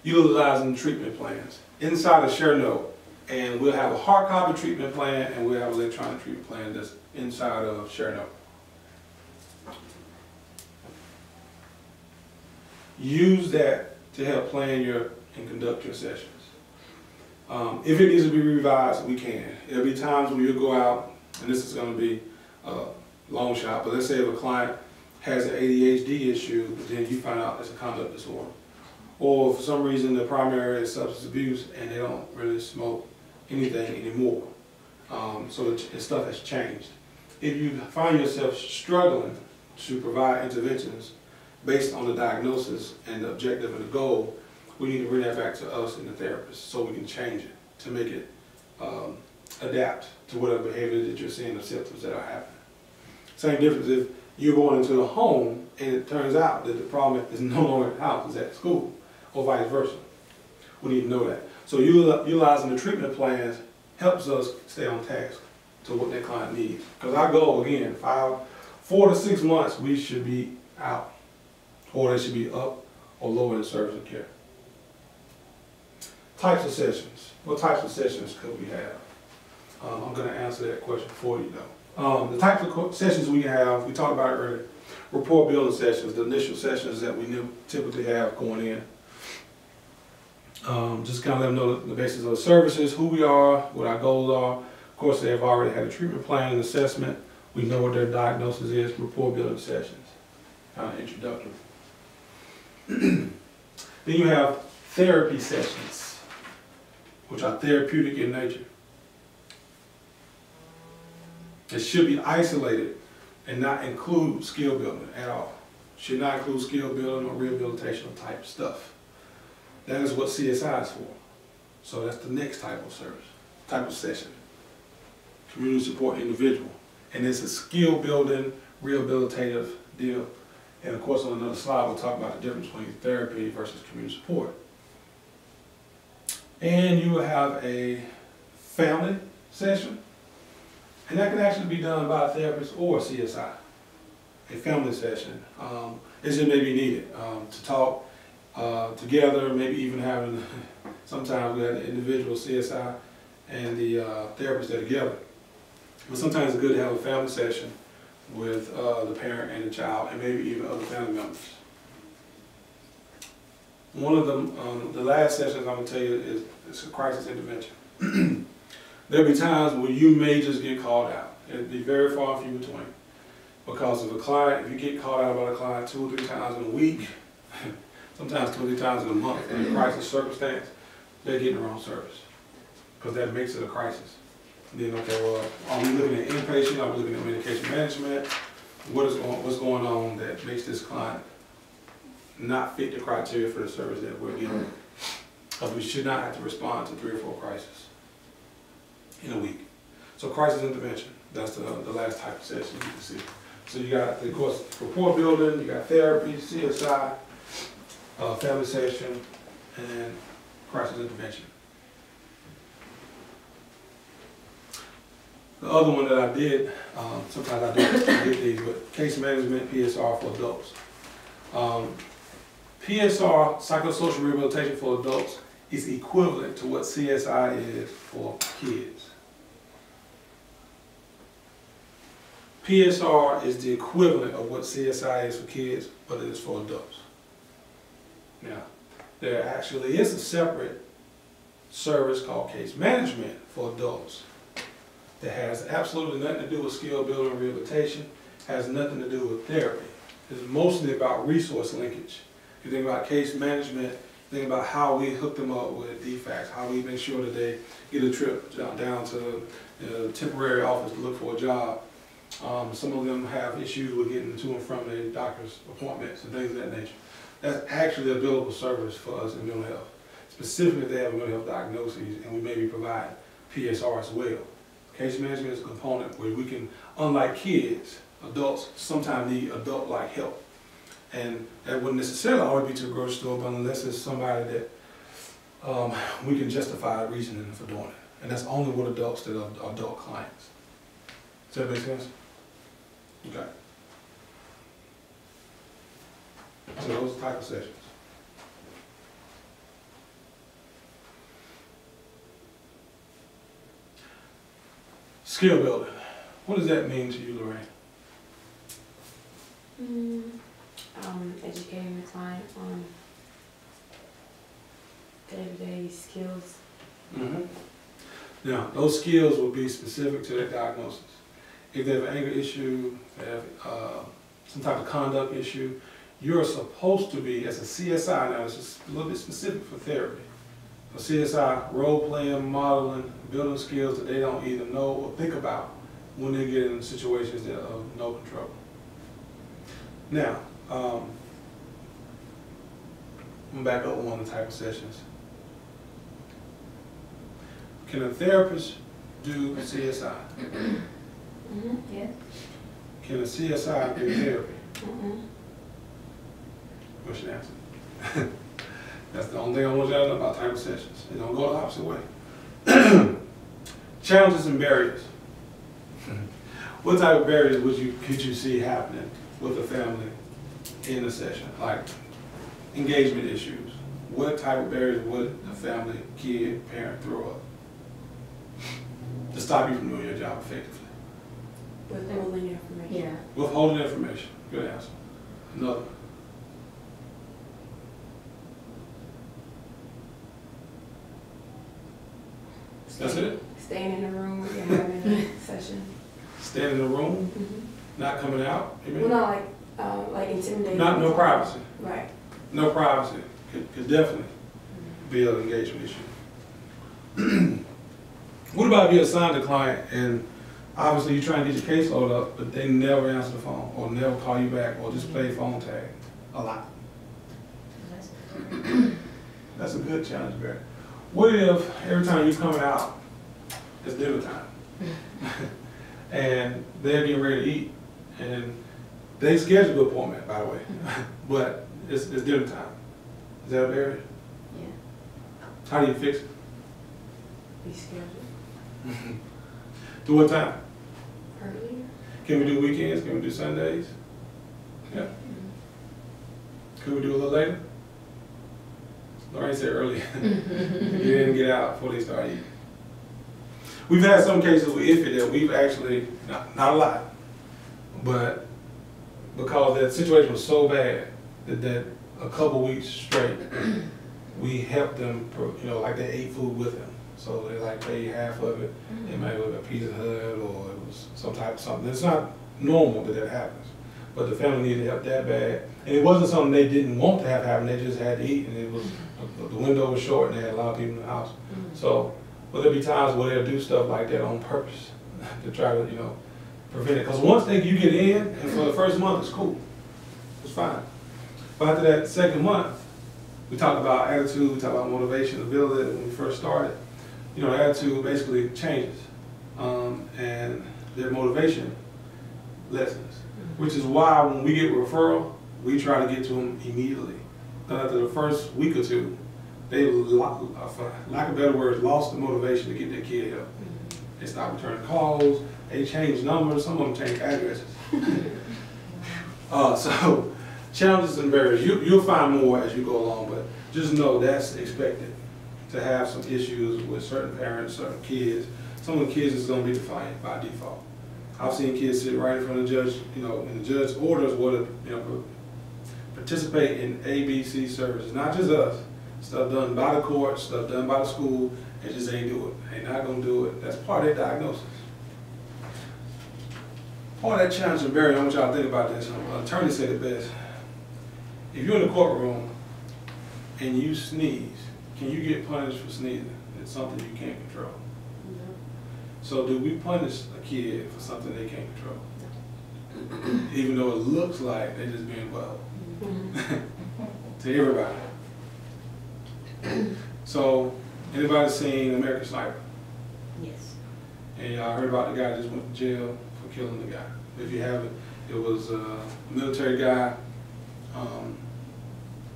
Utilizing treatment plans. Inside of ShareNote, and we'll have a hard copy treatment plan and we'll have an electronic treatment plan that's inside of ShareNote. Use that to help plan and conduct your sessions. If it needs to be revised, we can. There'll be times when you'll go out, and this is going to be a long shot, but let's say if a client has an ADHD issue, but then you find out it's a conduct disorder. Or for some reason the primary is substance abuse and they don't really smoke anything anymore. So stuff has changed. If you find yourself struggling to provide interventions based on the diagnosis and the objective and the goal, we need to bring that back to us and the therapist so we can change it to make it adapt to whatever behavior that you're seeing, the symptoms that are happening. Same difference if you're going into a home and it turns out that the problem is no longer at the house, it's at school, or vice versa. We need to know that. So utilizing the treatment plans helps us stay on task to what that client needs. Because our goal, again, 4 to 6 months, we should be out, or they should be up or lower in service of care. Types of sessions. What types of sessions could we have? I'm going to answer that question for you, though. The types of sessions we have, we talked about it earlier. Rapport building sessions, the initial sessions that we typically have going in. Just kind of let them know the basis of the services, who we are, what our goals are. Of course, they have already had a treatment plan and assessment. We know what their diagnosis is, rapport building sessions, kind of introductory. Then you have therapy sessions, which are therapeutic in nature. It should be isolated and not include skill building at all. Should not include skill building or rehabilitational type stuff. That is what CSI is for. So that's the next type of service, type of session. Community support individual. And it's a skill building, rehabilitative deal. And of course on another slide we'll talk about the difference between therapy versus community support. And you will have a family session. And that can actually be done by a therapist or CSI. A family session. It just may be needed to talk together, maybe even having, sometimes we have the individual CSI and the therapist there together. But sometimes it's good to have a family session with the parent and the child and maybe even other family members. One of the last sessions I'm going to tell you is a crisis intervention. There'll be times where you may just get called out. It'll be very far and few between. Because of a client, if you get called out by a client 2 or 3 times in a week, sometimes 2 or 3 times in a month in a crisis circumstance, they're getting the wrong service. Because that makes it a crisis. And then, okay, well, are we looking at inpatient? Are we looking at medication management? What's going on that makes this client not fit the criteria for the service that we're giving? Because we should not have to respond to 3 or 4 crises in a week. So crisis intervention, that's the last type of session you can see. So you got, of course, rapport building, you got therapy, CSI, family session, and crisis intervention. The other one that I did, sometimes I did these, but case management, PSR for adults. PSR, psychosocial rehabilitation for adults, is equivalent to what CSI is for kids. PSR is the equivalent of what CSI is for kids, but it is for adults. Now, there actually is a separate service called case management for adults that has absolutely nothing to do with skill building and rehabilitation, has nothing to do with therapy. It's mostly about resource linkage. If you think about case management, think about how we hook them up with DFACS, how we make sure that they get a trip down to the temporary office to look for a job. Some of them have issues with getting to and from their doctor's appointments and things of that nature. That's actually a billable service for us in mental health. Specifically, if they have a mental health diagnosis, and we maybe provide PSR as well. Case management is a component where we can, unlike kids, adults sometimes need adult-like help. And that wouldn't necessarily always be to a grocery store, but unless it's somebody that we can justify reasoning for doing it. And that's only with adults that are adult clients. Does that make sense? Okay. So those are type of sessions. Skill building. What does that mean to you, Lorraine? Educating the client on day-to-day skills. Now, those skills will be specific to their diagnosis. If they have an anger issue, they have some type of conduct issue, you're supposed to be, as a CSI, now it's just a little bit specific for therapy. A CSI, role-playing, modeling, building skills that they don't either know or think about when they get in situations that are no control. Now, I'm gonna back up one of the type of sessions. Can a therapist do CSI? Yeah. Can a CSI do therapy? What's your answer? That's the only thing I want you to know about type of sessions. They don't go the opposite way. Challenges and barriers. What type of barriers could you see happening with a family in a session? Like engagement issues. What type of barriers would a family, kid, parent throw up to stop you from doing your job effectively? Withholding information. Yeah. Withholding information. Good answer. Another. That's it? Staying in the room and having a session. Staying in the room, not coming out? You mean? Well, no, like intimidating. No privacy. Right. No privacy. Could definitely be an engagement issue. What about if you assign a client and Obviously, you try and get your caseload up, but they never answer the phone, or never call you back, or just play phone tag a lot. That's a good challenge, Barry. What if every time you're coming out, it's dinner time, and they're getting ready to eat, and they schedule an appointment, by the way, but it's dinner time. Is that a barrier? Yeah. Mm-hmm. How do you fix it? Reschedule. To what time? Earlier. Can we do weekends? Can we do Sundays? Yeah. Could we do a little later? Lorraine said earlier. Get in and get out before they start eating. We've had some cases with IFFI that we've actually, not a lot, but because that situation was so bad that a couple weeks straight, we helped them, like they ate food with them. So they like paid half of it. It might have been a Pizza Hut or it was some type of something. It's not normal that happens, but the family needed help that bad. And it wasn't something they didn't want to have happen, they just had to eat, and it was, the window was short and they had a lot of people in the house. So, will there be times where they'll do stuff like that on purpose to try to, prevent it? Because once you get in, and for the first month, it's cool. It's fine. But after that second month, we talk about attitude, we talk about motivation, ability when we first started. The attitude basically changes, and their motivation lessens, which is why when we get referral, we try to get to them immediately. Because after the first week or two, they, for lack of better words, lost the motivation to get their kid help. They stopped returning calls, they changed numbers, some of them changed addresses. So, challenges and barriers, you'll find more as you go along, but just know that's expected. To have some issues with certain parents, certain kids. Some of the kids is going to be defiant by default. I've seen kids sit right in front of the judge, and the judge orders what to, participate in ABC services, not just us. Stuff done by the court, stuff done by the school, they just ain't do it. They're not going to do it. That's part of their diagnosis. Part of that challenge and barrier, I want y'all to think about this. An attorney said it best. If you're in the courtroom and you sneeze, can you get punished for sneezing? It's something you can't control. No. So do we punish a kid for something they can't control? No. Even though it looks like they're just being wild. To everybody. So, anybody seen American Sniper? Yes. And y'all heard about the guy that just went to jail for killing the guy. If you haven't, it was a military guy.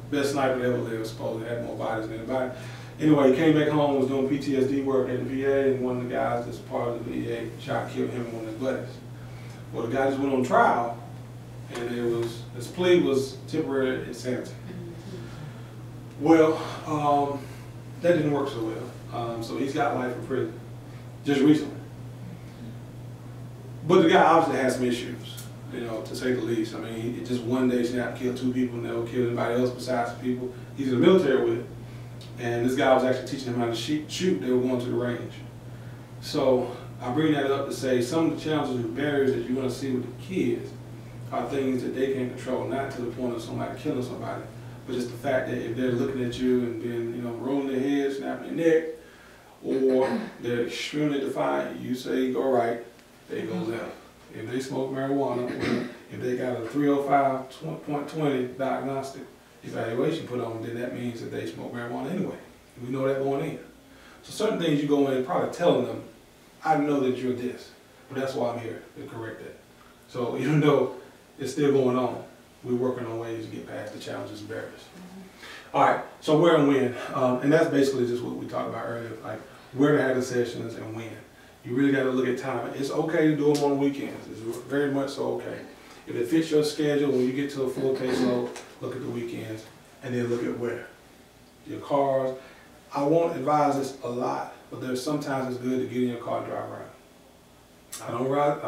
Best sniper that ever lived, supposedly had more bodies than anybody. Anyway, he came back home, was doing PTSD work at the VA, and one of the guys that's part of the VA shot, killed him and one of his buddies. Well, the guy just went on trial, and his plea was temporary insanity. Well, that didn't work so well. So he's got life in prison, just recently. But the guy obviously has some issues. To say the least. I mean, he just one day snapped, killed 2 people, never killed anybody else besides the people he's in the military with. And this guy was actually teaching him how to shoot. They were going to the range. So I bring that up to say some of the challenges and barriers that you're going to see with the kids are things that they can't control, not to the point of somebody killing somebody, but just the fact that if they're looking at you and being, rolling their head, snapping their neck, or they're extremely defiant, you say go right, they go left. If they smoke marijuana, or if they got a 305.20 diagnostic evaluation put on, then that means that they smoke marijuana anyway. We know that going in. So certain things you go in probably telling them, I know that you're this, but that's why I'm here, to correct that. So even though it's still going on, we're working on ways to get past the challenges and barriers. All right, so where and when, and that's basically just what we talked about earlier, like where to have the sessions and when. You really got to look at time. It's okay to do them on weekends. It's very much so okay. If it fits your schedule, when you get to a full caseload, look at the weekends, and then look at where. Your cars. I won't advise this a lot, but there's sometimes it's good to get in your car and drive around. I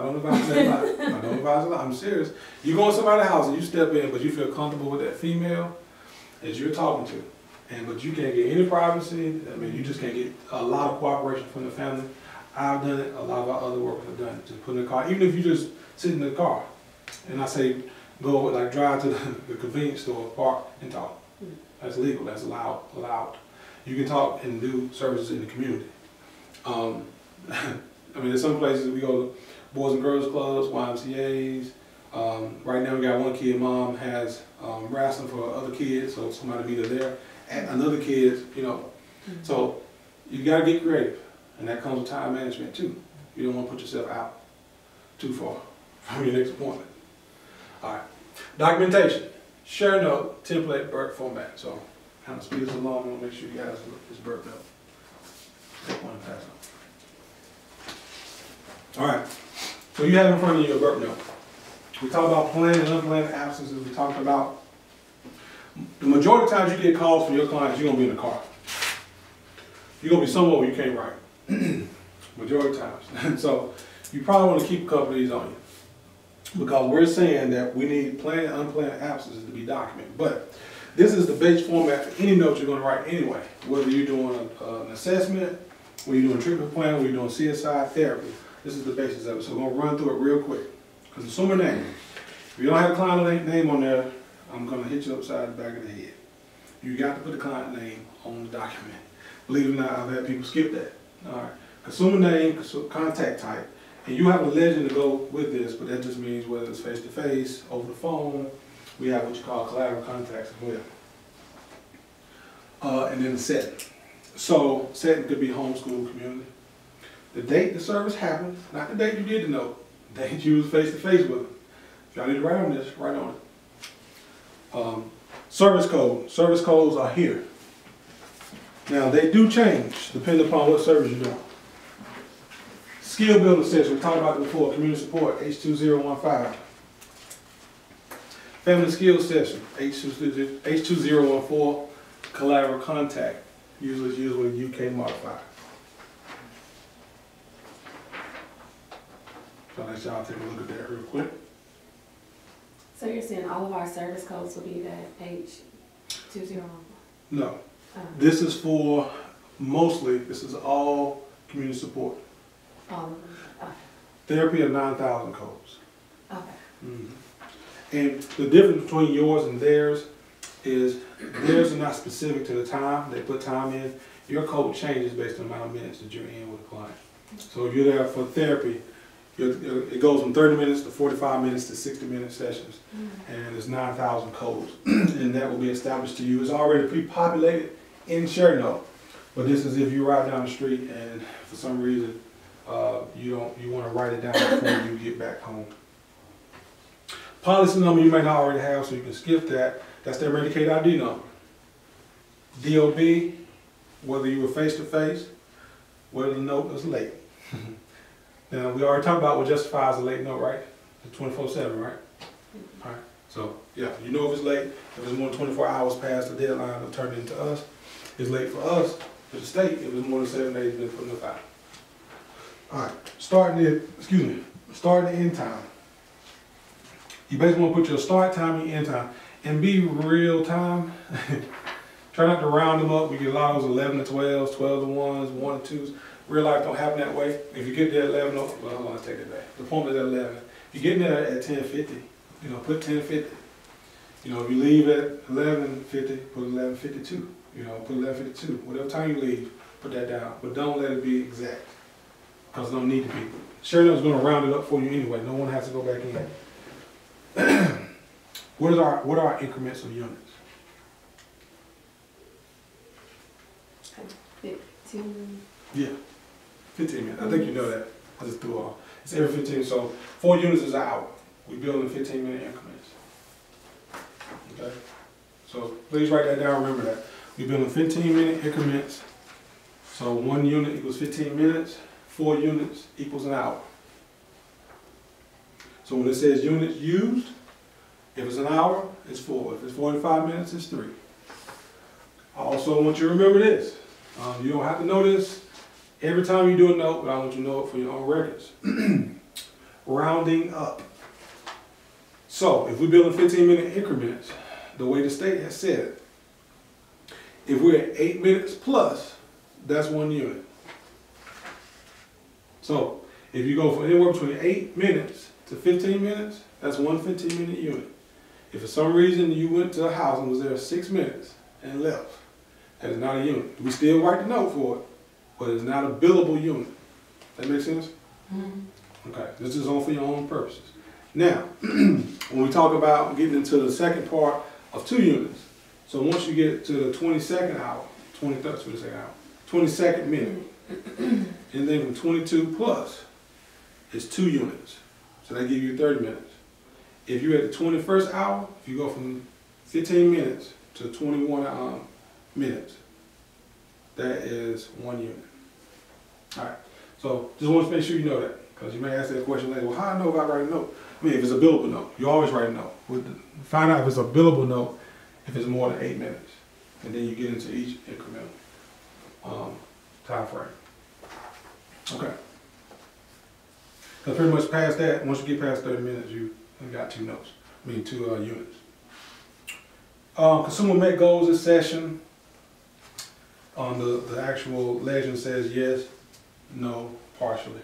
don't advise that a lot. I don't advise a lot. I'm serious. You go in somebody's house and you step in, but you feel comfortable with that female that you're talking to, but you can't get any privacy. I mean, you just can't get a lot of cooperation from the family. I've done it, a lot of our other workers have done it. Just put in the car, even if you just sit in the car, and I say go drive to the convenience store, park, and talk. That's legal, that's allowed. You can talk and do services in the community. I mean, there's some places we go to Boys and Girls Clubs, YMCA's. Right now we got one kid, mom has wrestling for other kids, so somebody meet her there. And another kid, you know. So you gotta get creative, and that comes with time management too. You don't want to put yourself out too far from your next appointment. All right, documentation, share note, template, BERT format. So kind of speed us along. I want to make sure you guys look this BERT note. Take one and pass on. All right, so you have in front of you a BERT note. We talked about planned and unplanned absences. We talked about the majority of times you get calls from your clients, you're gonna be in the car. You're gonna be somewhere where you can't write. Majority of times. So you probably want to keep a couple of these on you, because we're saying that we need planned and unplanned absences to be documented. But this is the base format for any note you're going to write anyway. Whether you're doing an assessment, whether you're doing a treatment plan, whether you're doing CSI therapy, this is the basis of it. So we're going to run through it real quick. Consumer name. If you don't have a client name on there, I'm going to hit you upside the back of the head. You got to put the client name on the document. Believe it or not, I've had people skip that. All right. Consumer name, contact type, and you have a legend to go with this, but that just means whether it's face-to-face, over the phone, we have what you call collateral contacts as well. And then the setting. So setting could be homeschool community. The date the service happened, not the date you did the note, the date you was face-to-face with them. If y'all need to write on this, write on it. Service code. Service codes are here. Now they do change depending upon what service you're doing. Skill building session, we talked about it before, community support, H2015. Family skills session, H2014, collateral contact, usually it's used with a UK modifier. So let y'all take a look at that real quick. So you're saying all of our service codes will be that H2014? No, this is for, mostly, this is all community support. All of them? Okay. Therapy are 9,000 codes. Okay. And the difference between yours and theirs is theirs are not specific to the time. They put time in. Your code changes based on the amount of minutes that you're in with the client. So if you're there for therapy, it goes from 30 minutes to 45 minutes to 60-minute sessions. And there's 9,000 codes. And that will be established to you. It's already pre-populated in ShareNote. But this is if you ride down the street and for some reason you want to write it down before you get back home. Policy number you may not already have, so you can skip that. That's their Medicaid ID number. DOB, whether you were face-to-face, whether the note was late. Now, we already talked about what justifies a late note, right? The 24/7, right? All right. So, yeah, you know if it's late, if it's more than 24 hours past the deadline of turning it into us. It's late for us, for the state, if it's more than 7 days, then put enough out. All right, starting the end time. You basically want to put your start time and your end time and be real time. Try not to round them up. We get a lot of those 11 to 12s, 12 to 1s, 1 to 2s. Real life don't happen that way. If you get there at 11, well, hold on, let's take it back. The appointment is at 11. If you get there at 10:50, put 10:50. If you leave at 11:50, put 11:52. Put 11:52. Whatever time you leave, put that down. But don't let it be exact, because it don't need to be. ShareNote's going to round it up for you anyway. No one has to go back in. What are our increments of units? 15. Yeah, 15 minutes. I think you know that. I just threw off. It's every 15. So 4 units is an hour. We build in 15-minute increments. Okay. So please write that down. Remember that we build in 15-minute increments. So 1 unit equals 15 minutes. 4 units equals an hour. So when it says units used, if it's an hour, it's 4. If it's 45 minutes, it's 3. I also want you to remember this. You don't have to know this every time you do a note, but I want you to know it for your own records. Rounding up. So if we build in 15-minute increments, the way the state has said it, if we're at 8 minutes plus, that's 1 unit. So if you go from anywhere between 8 minutes to 15 minutes, that's 1 15-minute unit. If for some reason you went to a house and was there 6 minutes and left, that is not a unit. We still write the note for it, but it's not a billable unit. That makes sense? Okay, this is all for your own purposes. Now, when we talk about getting into the second part of 2 units, so once you get to the 22nd hour, 22nd minute, and then from 22 plus, it's 2 units. So that gives you 30 minutes. If you're at the 21st hour, if you go from 15 minutes to 21 minutes, that is 1 unit. All right, so just want to make sure you know that, because you may ask that question later, well, how I know if I write a note? I mean, if it's a billable note, you always write a note. Find out if it's a billable note if it's more than 8 minutes. And then you get into each incremental time frame. Okay. Because pretty much past that, once you get past 30 minutes, you got 2 notes. I mean, 2 units. Consumer met goals this session. The actual legend says yes, no, partially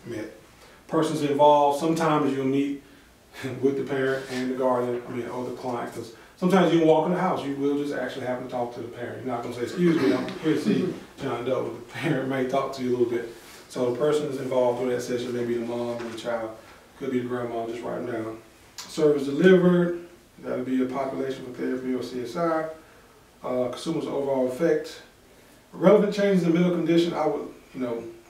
met. Persons involved, sometimes you'll meet with the parent and the guardian, or the client, because sometimes you can walk in the house, you will just actually happen to talk to the parent. You're not going to say, excuse me, I'm here to see John Doe. The parent may talk to you a little bit. So the person is involved in that session, maybe the mom or the child, could be the grandma, just write them down. Service delivered, that'll be a population for therapy or CSI. Consumers overall effect. Relevant changes in mental condition, I would,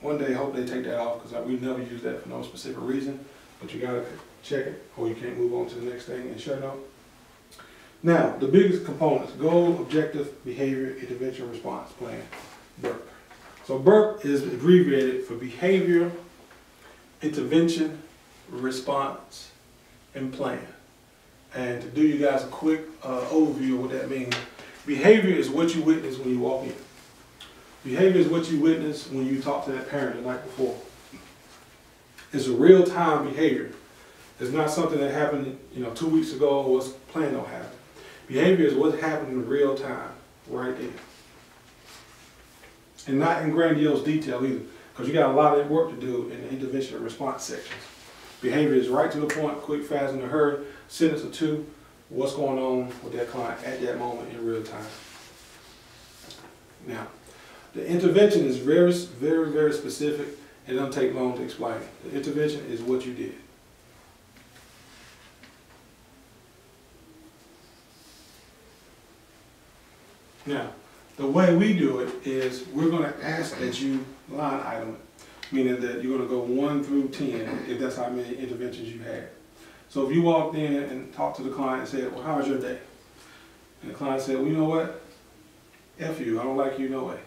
one day hope they take that off, because we never use that for no specific reason, but you gotta check it or you can't move on to the next thing and shut it up. Now, the biggest components: goal, objective, behavior, intervention, response plan, BURP. So BURP is abbreviated for behavior, intervention, response, and plan. And to do you guys a quick overview of what that means, behavior is what you witness when you walk in. Behavior is what you witness when you talk to that parent the night before. It's a real-time behavior. It's not something that happened, 2 weeks ago or was planned on happening. Behavior is what happened in real time, right there. And not in grandiose detail either, because you got a lot of work to do in the intervention and response sections. Behavior is right to the point, quick, fast, in a hurry, sentence or 2, what's going on with that client at that moment in real time. Now, the intervention is very, very, very specific. It doesn't take long to explain. The intervention is what you did. Now, the way we do it is we're going to ask that you line item it, meaning that you're going to go 1 through 10 if that's how many interventions you had. So if you walked in and talked to the client and said, well, how was your day? And the client said, well, you know what? F you, I don't like you no way.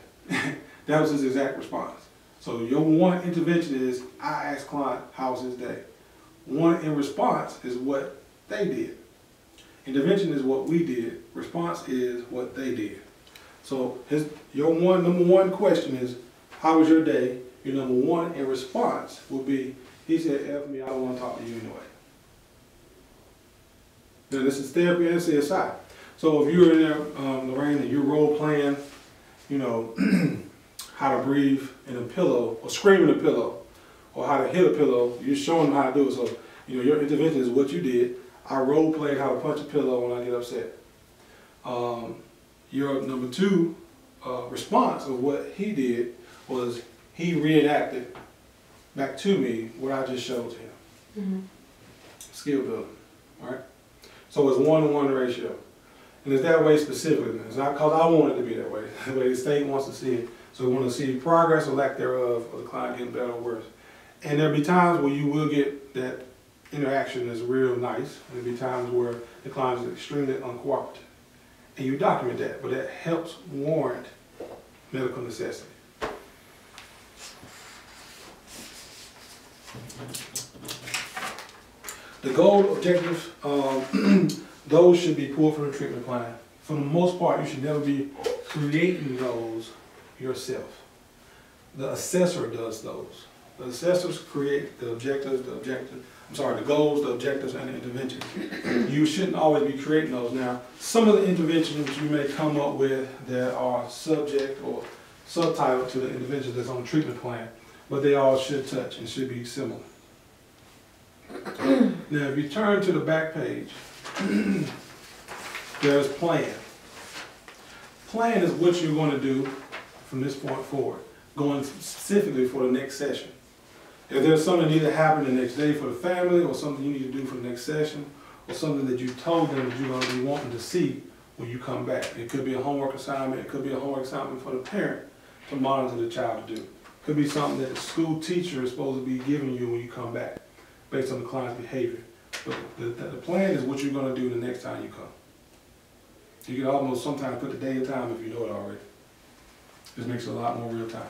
That was his exact response. So your 1 intervention is, I asked client, how was his day? 1 in response is what they did. Intervention is what we did. Response is what they did. So your number 1 question is, how was your day? Your number 1 in response will be, he said, F me, I don't want to talk to you anyway. Now this is therapy and CSI. So if you're in there, Lorraine, and you're role playing, how to breathe in a pillow, or scream in a pillow, or how to hit a pillow, you're showing them how to do it. So, your intervention is what you did. I role played how to punch a pillow when I get upset. Your number 2 response of what he did was he reenacted back to me what I just showed to him. Mm-hmm. Skill building, all right? So it's 1-to-1 ratio. And it's that way specifically. It's not because I want it to be that way. The way the state wants to see it. So we want to see progress or lack thereof of the client getting better or worse. And there'll be times where you will get that interaction that's real nice. And there'll be times where the client is extremely uncooperative. And you document that, but that helps warrant medical necessity. The goal objectives, those should be pulled from the treatment plan. For the most part, you should never be creating those yourself. The assessor does those. The assessors create the objectives, the goals, the objectives, and the interventions. You shouldn't always be creating those. Now, some of the interventions you may come up with that are subject or subtitle to the interventions that's on the treatment plan, but they all should touch and should be similar. Now, if you turn to the back page, there's plan. Plan is what you're going to do from this point forward, going specifically for the next session. If there's something that needs to happen the next day for the family, or something you need to do for the next session, or something that you told them that you're going to be wanting to see when you come back. It could be a homework assignment, it could be a homework assignment for the parent to monitor the child to do. It could be something that the school teacher is supposed to be giving you when you come back, based on the client's behavior. But the plan is what you're going to do the next time you come. You can almost sometimes put the day and time if you know it already. This makes it a lot more real time.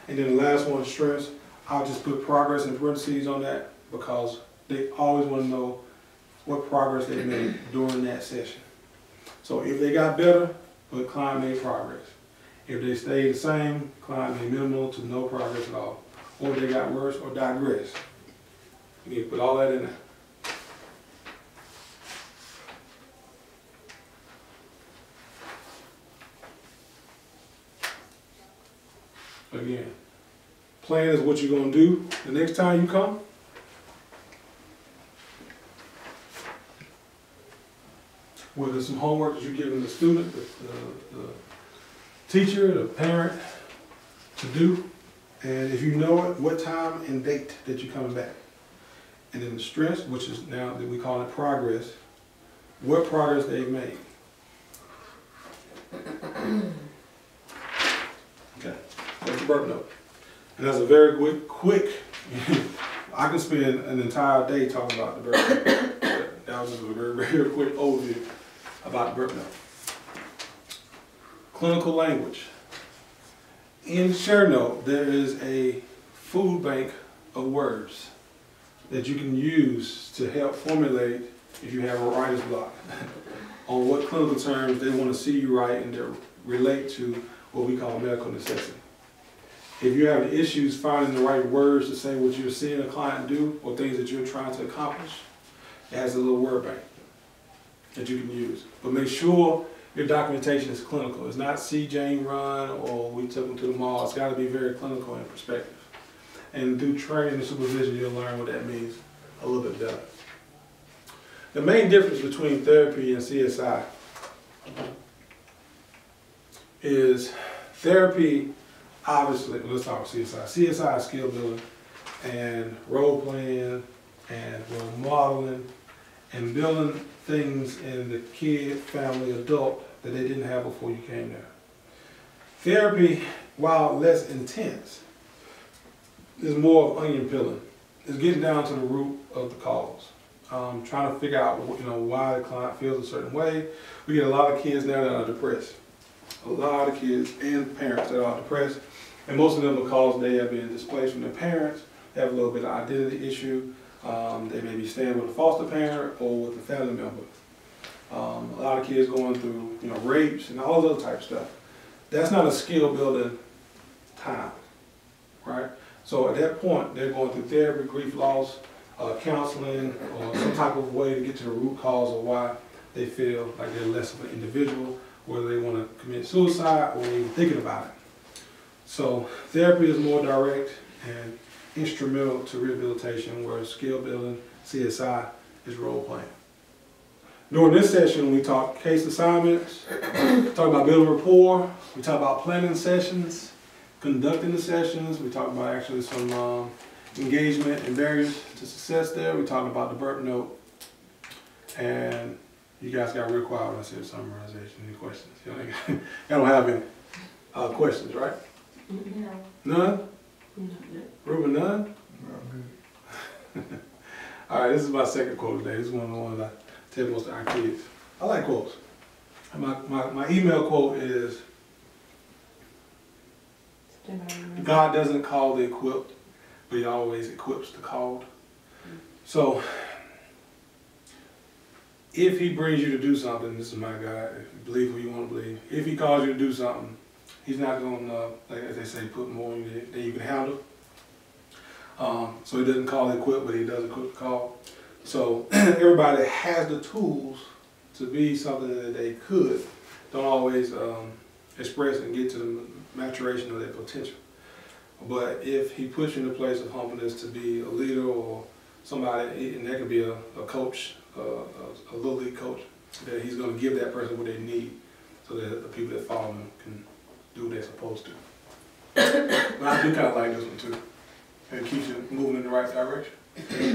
And then the last one, stress, I'll just put progress in parentheses on that because they always want to know what progress they made during that session. So if they got better, put client made progress. If they stayed the same, client made minimal to no progress at all. Or if they got worse or digress. You need to put all that in there. Again, plan is what you're going to do the next time you come. Whether it's some homework that you're giving the student, the teacher, the parent to do. And if you know it, what time and date that you're coming back. And then the stress, which is now that we call it progress, what progress they've made. Okay, that's the burp note. And that's a very quick, I can spend an entire day talking about the burp note. That was just a very, very quick overview about the burp note. Clinical language. In ShareNote, there is a food bank of words that you can use to help formulate if you have a writer's block on what clinical terms they want to see you write and that relate to what we call medical necessity. If you have issues finding the right words to say what you're seeing a client do or things that you're trying to accomplish, it has a little word bank that you can use. But make sure your documentation is clinical. It's not see Jane run or we took them to the mall. It's got to be very clinical in perspective. And through training and supervision, you'll learn what that means a little bit better. The main difference between therapy and CSI is therapy, obviously, let's talk CSI. CSI is skill building and role playing and role modeling and building things in the kid, family, adult that they didn't have before you came there. Therapy, while less intense, is more of onion peeling. It's getting down to the root of the cause. Trying to figure out why the client feels a certain way. We get a lot of kids now that are depressed. A lot of kids and parents that are depressed. And most of them because they have been displaced from their parents, they have a little bit of identity issue. They may be staying with a foster parent or with a family member. A lot of kids going through rapes and all those other type of stuff. That's not a skill building time, right? So at that point, they're going through therapy, grief loss, counseling, or some type of way to get to the root cause of why they feel like they're less of an individual, whether they want to commit suicide or even thinking about it. So therapy is more direct and instrumental to rehabilitation, whereas skill building, CSI, is role playing. During this session, we talk case assignments, talk about building rapport, we talk about planning sessions, conducting the sessions, we talk about actually some engagement and barriers to success there. We talk about the burp note, and you guys got real quiet when I said summarization. Any questions? You don't have any questions, right? No. None? No. Ruben, none? All right, this is my second quote today. This is one of the ones I tell most of our kids. I like quotes. My email quote is, God doesn't call the equipped, but he always equips the called. So, if he brings you to do something, this is my guy, if you believe what you want to believe, if he calls you to do something, he's not going to, like as they say, put more on you than you can handle. So he doesn't call the equipped, but he does equip the call. So everybody has the tools to be something that they could, don't always express and get to the maturation of their potential. But if he puts you in a place of humbleness to be a leader or somebody, and that could be a coach, a little league coach, that he's going to give that person what they need so that the people that follow him can do what they're supposed to. But I do kind of like this one too. and keeps you moving in the right direction.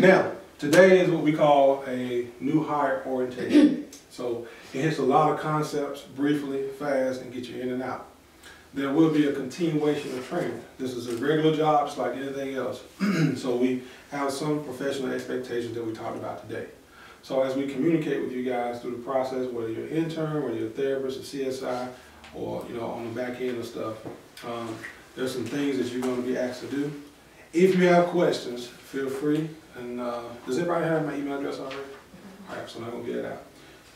Now, today is what we call a new hire orientation. So it hits a lot of concepts briefly, fast, and get you in and out. There will be a continuation of training. This is a regular job just like anything else. So we have some professional expectations that we talked about today. So as we communicate with you guys through the process, whether you're an intern, whether you're a therapist, a CSI, or on the back end of stuff, there's some things that you're going to be asked to do. If you have questions, feel free. And does everybody have my email address already? All right, so I'm not going to get it out.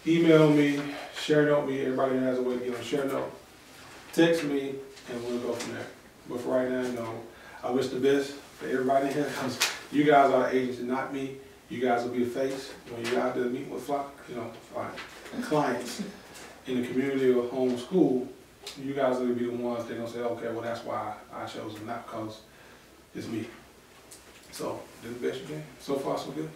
Email me, share note me. Everybody has a way to get on share note. Text me, and we'll go from there. But for right now, I wish the best for everybody here, because you guys are the agency, not me. You guys will be the face when you're out there meeting with clients in the community or home school. You guys will be the ones that are gonna say, okay, well that's why I chose them, not because it's me. So do the best you can. So far, so good.